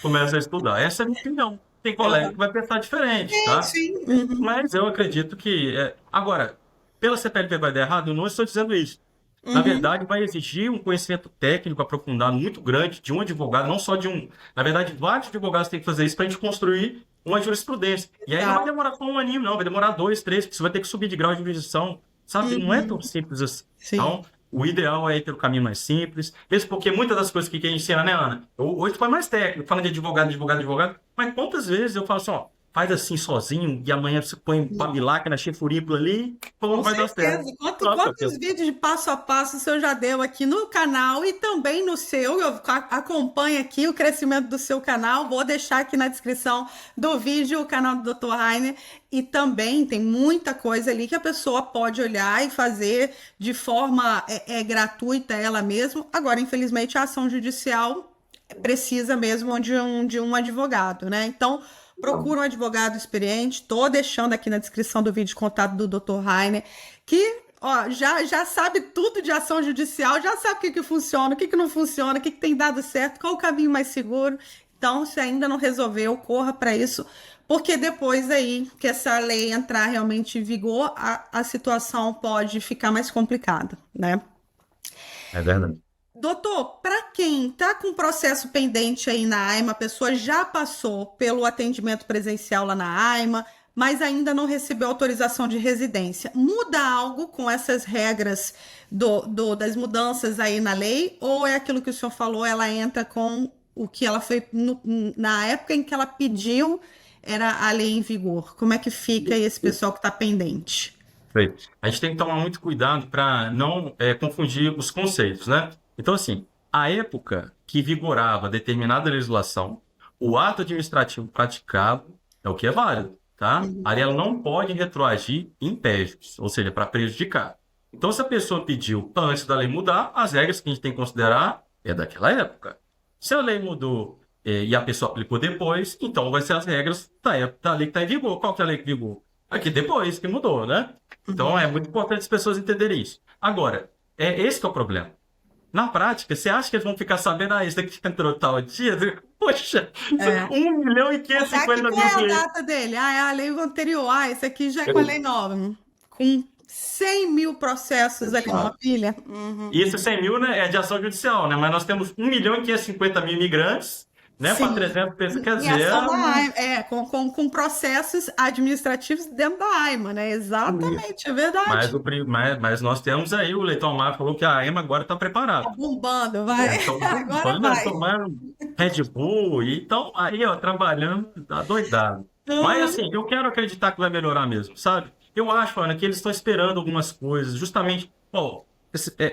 começa a estudar. Essa é a minha opinião. Tem colega que vai pensar diferente, tá? Sim. Uhum. Mas eu acredito que... Agora, pela CPLP vai dar errado, eu não estou dizendo isso. Na Uhum. verdade, vai exigir um conhecimento técnico aprofundado muito grande de um advogado, não só de um. Na verdade, vários advogados têm que fazer isso para a gente construir uma jurisprudência. E aí não vai Tá. demorar só 1 aninho, não, vai demorar 2, 3, porque você vai ter que subir de grau de jurisdição. Sabe? Não é tão Uhum. simples assim. Sim. Então, o ideal é ir pelo caminho mais simples. Mesmo porque muitas das coisas que a gente ensina, né, Ana? Hoje foi mais técnico, falando de advogado, advogado, advogado. Mas quantas vezes eu falo assim, ó. faz assim sozinho e amanhã você põe Pamilac na chefuripla ali, pô, Com vai dar certo. certeza. Nossa, Quantos vídeos de passo a passo o senhor já deu aqui no canal e também no seu? Eu acompanho aqui o crescimento do seu canal. Vou deixar aqui na descrição do vídeo o canal do Dr. Rainer. E também tem muita coisa ali que a pessoa pode olhar e fazer de forma gratuita ela mesma. Agora, infelizmente, a ação judicial precisa mesmo de um advogado, né? Então, procura um advogado experiente. Estou deixando aqui na descrição do vídeo contato do Dr. Rainer, que já sabe tudo de ação judicial, já sabe o que funciona, o que não funciona, o que tem dado certo, qual o caminho mais seguro. Então, se ainda não resolveu, corra para isso, porque depois aí que essa lei entrar realmente em vigor, a situação pode ficar mais complicada, né? é verdade. Doutor, para quem está com processo pendente aí na AIMA, a pessoa já passou pelo atendimento presencial lá na AIMA, mas ainda não recebeu autorização de residência. Muda algo com essas regras das mudanças aí na lei? Ou é aquilo que o senhor falou, ela entra com o que ela foi na época em que ela pediu, era a lei em vigor? Como é que fica aí esse pessoal que está pendente? Perfeito. A gente tem que tomar muito cuidado para não confundir os conceitos, né? Então, assim, a época que vigorava determinada legislação, o ato administrativo praticado é o que é válido, tá? Ali ela não pode retroagir em impédios, ou seja, para prejudicar. Então, se a pessoa pediu antes da lei mudar, as regras que a gente tem que considerar é daquela época. Se a lei mudou e a pessoa aplicou depois, então vai ser as regras da lei que está em vigor. Qual que é a lei que vigor? Aqui depois que mudou, né? Então, é muito importante as pessoas entenderem isso. Agora, esse que é o problema. Na prática, você acha que eles vão ficar sabendo, esse daqui entrou tal dia? Poxa, 1 milhão e 550 Qual mil é a clientes. data dele? É a lei anterior. Esse aqui já é com a lei nova. Com 100 mil processos ali numa pilha. E esses 100 mil, né, é de ação judicial, né? Mas nós temos 1 milhão e 550 mil imigrantes, né? Para Sim. 300 pessoas, quer Em dizer... ação da AIMA, com processos administrativos dentro da AIMA, né? Exatamente, é verdade. Mas nós temos aí, o Leitão Amar falou que a AEMA agora está Tá preparada. bombando, vai. Estão Agora vai. tomando Red Bull, e estão aí, ó, trabalhando, adoidado. Mas, assim, eu quero acreditar que vai melhorar mesmo, sabe? Eu acho, Ana, que eles estão esperando algumas coisas, justamente, ó,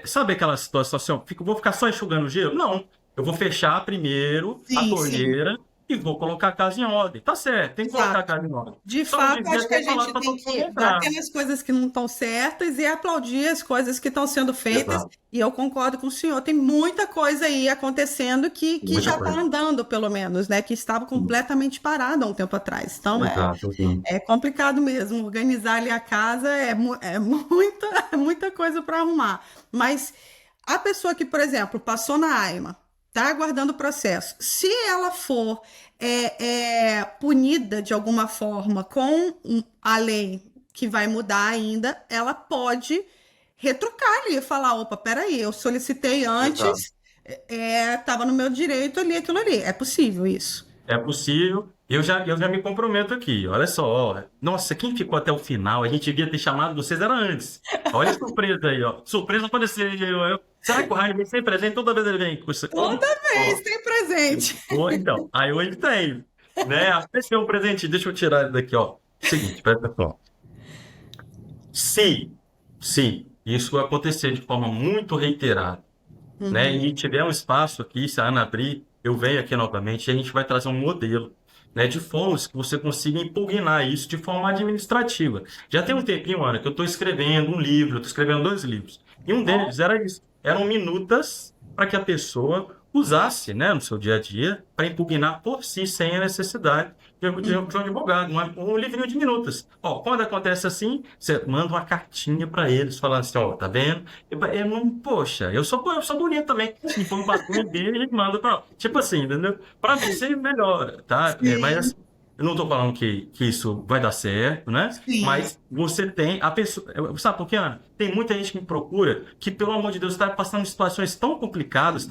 sabe aquela situação assim, ó, vou ficar só enxugando gelo? Não, eu vou fechar primeiro a Sim, sim. torneira e vou colocar a casa em ordem. Tá certo, tem que colocar a Exato. casa em ordem. De Só não fato, devia acho que a ter falado gente para tem todo mundo que entrar. bater nas coisas que não estão certas e aplaudir as coisas que estão sendo feitas. Exato. E eu concordo com o senhor, tem muita coisa aí acontecendo que Muita já está coisa. andando, pelo menos, né? Que estava completamente parada há um tempo atrás. Então, Exato, sim. é complicado mesmo. Organizar ali a casa é muita coisa para arrumar. Mas a pessoa que, por exemplo, passou na AIMA, está aguardando o processo, se ela for punida de alguma forma com a lei que vai mudar ainda, ela pode retrucar ali e falar: opa, peraí, eu solicitei Exato. antes, estava no meu direito ali, aquilo ali. É possível isso. É possível. Eu já me comprometo aqui. Olha só, ó. Nossa, quem ficou até o final? A gente devia ter chamado vocês era antes. Olha a surpresa aí, ó. Surpresa apareceu. Será que o Rainer vem sem presente? Toda vez ele vem com isso aqui. Toda vez tem presente. Então, aí hoje tem. Né? Esse é um presente. Deixa eu tirar ele daqui, ó. Seguinte, presta atenção. Se isso acontecer de forma muito reiterada, né? E tiver um espaço aqui, se a Ana abrir, eu venho aqui novamente e a gente vai trazer um modelo, né, de formas que você consiga impugnar isso de forma administrativa. Já tem um tempinho, Ana, que eu estou escrevendo um livro, eu estou escrevendo 2 livros. E um deles era isso. Eram minutas para que a pessoa usasse, né, no seu dia a dia para impugnar por si, sem a necessidade de um advogado, um livrinho de minutas. Ó, quando acontece assim, você manda uma cartinha para eles, falando assim, ó, tá vendo? Eu não, poxa, eu sou bonito também. Se for um bagulho dele, ele manda para... Tipo assim, entendeu? Para mim, você melhora, tá? Mas Sim, assim, eu não tô falando que isso vai dar certo, né? sim. Mas você tem a pessoa... Sabe por quê, Ana? Tem muita gente que me procura que, pelo amor de Deus, está passando situações tão complicadas,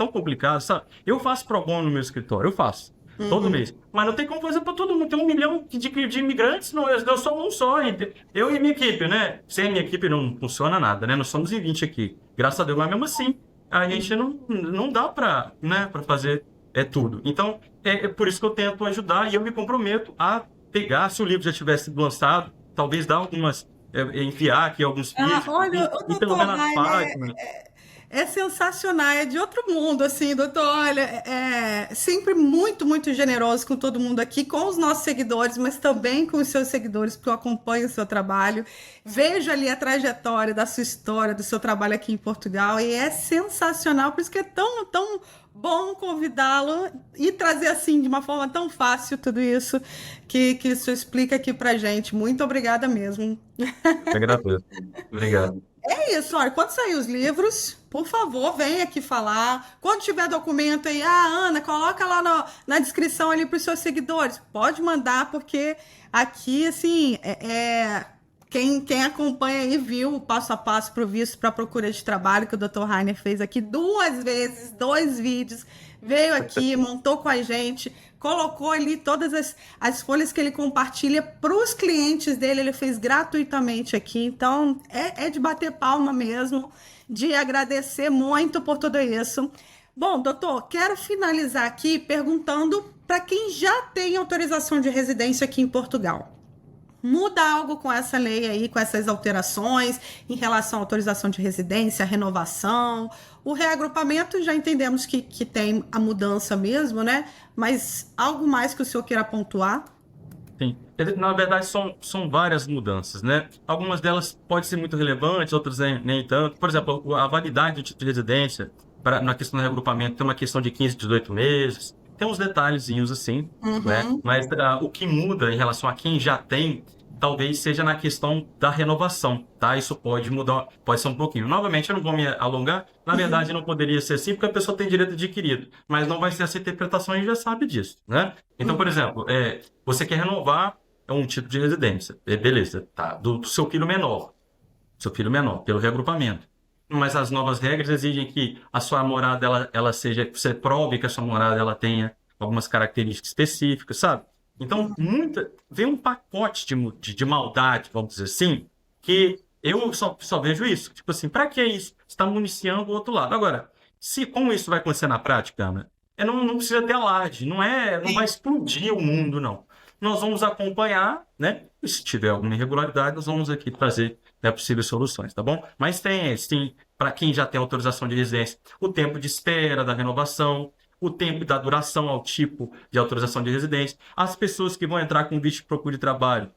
sabe? Eu faço pro bono no meu escritório, eu faço. Todo mês. Mas não tem como fazer para todo mundo. Tem 1 milhão de imigrantes, não, eu sou um só. Eu e minha equipe, né? Sem a minha equipe não funciona nada, né? Nós somos em 20 aqui. Graças a Deus, mas mesmo assim, a gente não dá para, né, para fazer tudo. Então, é por isso que eu tento ajudar e eu me comprometo a pegar, se o livro já tivesse sido lançado, talvez dar enviar aqui alguns Ah, vídeos olha, o e pelo menos doutor as Rainer páginas. é sensacional, é de outro mundo, assim, doutor. Olha, é sempre muito, muito generoso com todo mundo aqui, com os nossos seguidores, mas também com os seus seguidores, porque eu acompanho o seu trabalho, vejo ali a trajetória da sua história, do seu trabalho aqui em Portugal, e é sensacional, por isso que é tão, tão bom convidá-lo e trazer assim de uma forma tão fácil tudo isso que isso explica aqui pra gente. Muito obrigada mesmo. Eu que agradeço. Obrigado. É isso, olha, quando sair os livros, por favor, vem aqui falar. Quando tiver documento aí, Ana, coloca lá na descrição ali para os seus seguidores. Pode mandar, porque aqui, assim, quem acompanha aí viu o passo a passo para o visto para procura de trabalho que o Dr. Rainer fez aqui 2 vezes, 2 vídeos, veio aqui, montou com a gente, colocou ali todas as folhas que ele compartilha para os clientes dele, ele fez gratuitamente aqui. Então, é de bater palma mesmo, de agradecer muito por tudo isso. Bom, doutor, quero finalizar aqui perguntando para quem já tem autorização de residência aqui em Portugal. Muda algo com essa lei aí, com essas alterações em relação à autorização de residência, renovação, o reagrupamento, já entendemos que tem a mudança mesmo, né? Mas algo mais que o senhor queira pontuar? Sim. Na verdade, são várias mudanças, né? Algumas delas podem ser muito relevantes, outras nem tanto. Por exemplo, a validade do título de residência, na questão do reagrupamento, tem uma questão de 15, 18 meses. Tem uns detalhezinhos assim, né? Uhum. Mas o que muda em relação a quem já tem, talvez seja na questão da renovação, tá? Isso pode mudar, pode ser um pouquinho. Novamente, eu não vou me alongar. Na verdade, não poderia ser assim, porque a pessoa tem direito adquirido. Mas não vai ser essa interpretação e já sabe disso, né? Então, por exemplo, você quer renovar um título de residência. Beleza, tá? Do seu filho menor. Seu filho menor, pelo reagrupamento. Mas as novas regras exigem que a sua morada, ela seja, que você prove que a sua morada, ela tenha algumas características específicas, sabe? Então, vem um pacote de maldade, vamos dizer assim, que eu só vejo isso. Tipo assim, para que isso? Você está municiando o outro lado. Agora, como isso vai acontecer na prática, Ana? Não precisa ter alarde, não vai explodir o mundo, não. Nós vamos acompanhar, né? E se tiver alguma irregularidade, nós vamos aqui trazer, né, possíveis soluções, tá bom? Mas tem, para quem já tem autorização de residência, o tempo de espera da renovação, o tempo da duração ao tipo de autorização de residência, as pessoas que vão entrar com visto de procura de trabalho,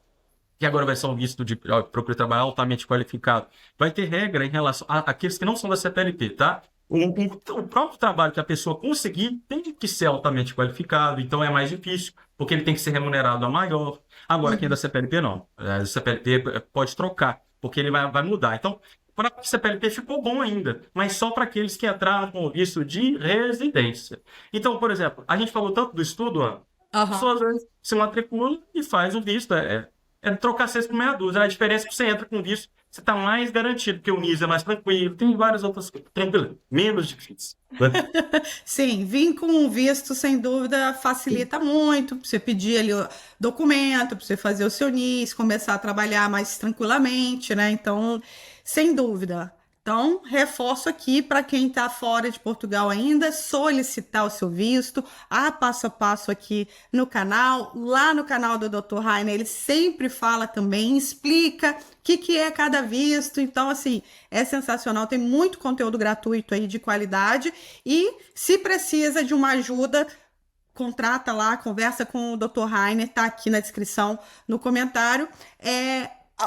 que agora vai ser um visto de procura de trabalho altamente qualificado, vai ter regra em relação àqueles que não são da CPLP, tá? O próprio trabalho que a pessoa conseguir tem que ser altamente qualificado, então é mais difícil, porque ele tem que ser remunerado a maior. Agora, quem é da CPLP não. A CPLP pode trocar, porque ele vai mudar. Então, para a CPLP ficou bom ainda, mas só para aqueles que entraram com o visto de residência. Então, por exemplo, a gente falou tanto do estudo, Ana, a Aham. pessoa às vezes se matricula e faz o visto. É trocar 6 por meia dúzia. A diferença é que você entra com visto, você está mais garantido, porque o NIS é mais tranquilo, tem várias outras coisas. Tranquilo, menos difícil. Sim, vir com um visto, sem dúvida, facilita muito. Pra você pedir ali o documento, para você fazer o seu NIS, começar a trabalhar mais tranquilamente, né? Então, sem dúvida. Então, reforço aqui para quem está fora de Portugal ainda, solicitar o seu visto, passo a passo aqui no canal, lá no canal do Dr. Rainer, ele sempre fala também, explica o que é cada visto. Então, assim, é sensacional, tem muito conteúdo gratuito aí de qualidade. E se precisa de uma ajuda, contrata lá, conversa com o Dr. Rainer, tá aqui na descrição, no comentário.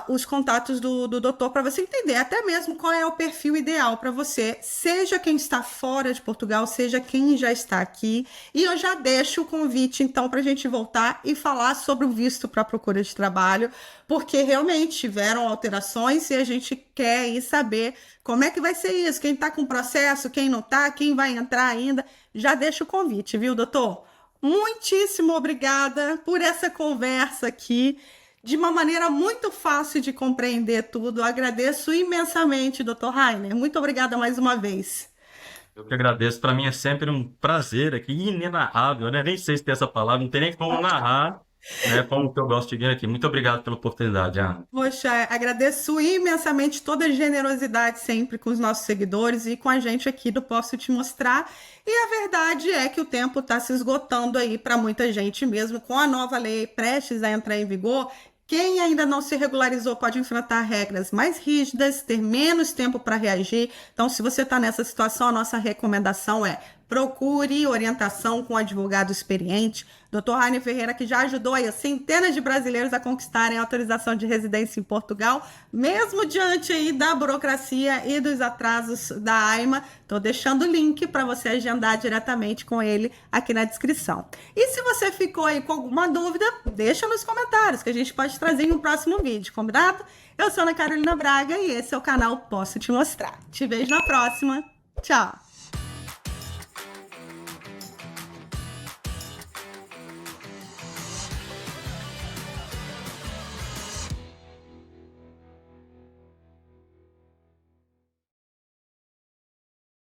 Os contatos do doutor para você entender até mesmo qual é o perfil ideal para você, seja quem está fora de Portugal, seja quem já está aqui. E eu já deixo o convite, então, para a gente voltar e falar sobre o visto para procura de trabalho, porque realmente tiveram alterações e a gente quer aí saber como é que vai ser isso, quem está com processo, quem não está, quem vai entrar ainda. Já deixo o convite, viu, doutor? Muitíssimo obrigada por essa conversa aqui de uma maneira muito fácil de compreender tudo. Eu agradeço imensamente, Dr. Rainer. Muito obrigada mais uma vez. Eu que agradeço. Para mim é sempre um prazer aqui, inenarrável, né? Nem sei se tem essa palavra, não tem nem como narrar né? Como que eu gosto de vir aqui. Muito obrigado pela oportunidade, Ana. Poxa, agradeço imensamente toda a generosidade sempre com os nossos seguidores e com a gente aqui do Posso Te Mostrar. E a verdade é que o tempo está se esgotando aí para muita gente mesmo, com a nova lei prestes a entrar em vigor. Quem ainda não se regularizou pode enfrentar regras mais rígidas, ter menos tempo para reagir. Então, se você está nessa situação, a nossa recomendação é procure orientação com um advogado experiente. Dr. Rainer Ferreira, que já ajudou aí centenas de brasileiros a conquistarem a autorização de residência em Portugal, mesmo diante aí da burocracia e dos atrasos da AIMA. Estou deixando o link para você agendar diretamente com ele aqui na descrição. E se você ficou aí com alguma dúvida, deixa nos comentários que a gente pode trazer em um próximo vídeo, combinado? Eu sou Ana Carolina Braga e esse é o canal Posso Te Mostrar. Te vejo na próxima. Tchau!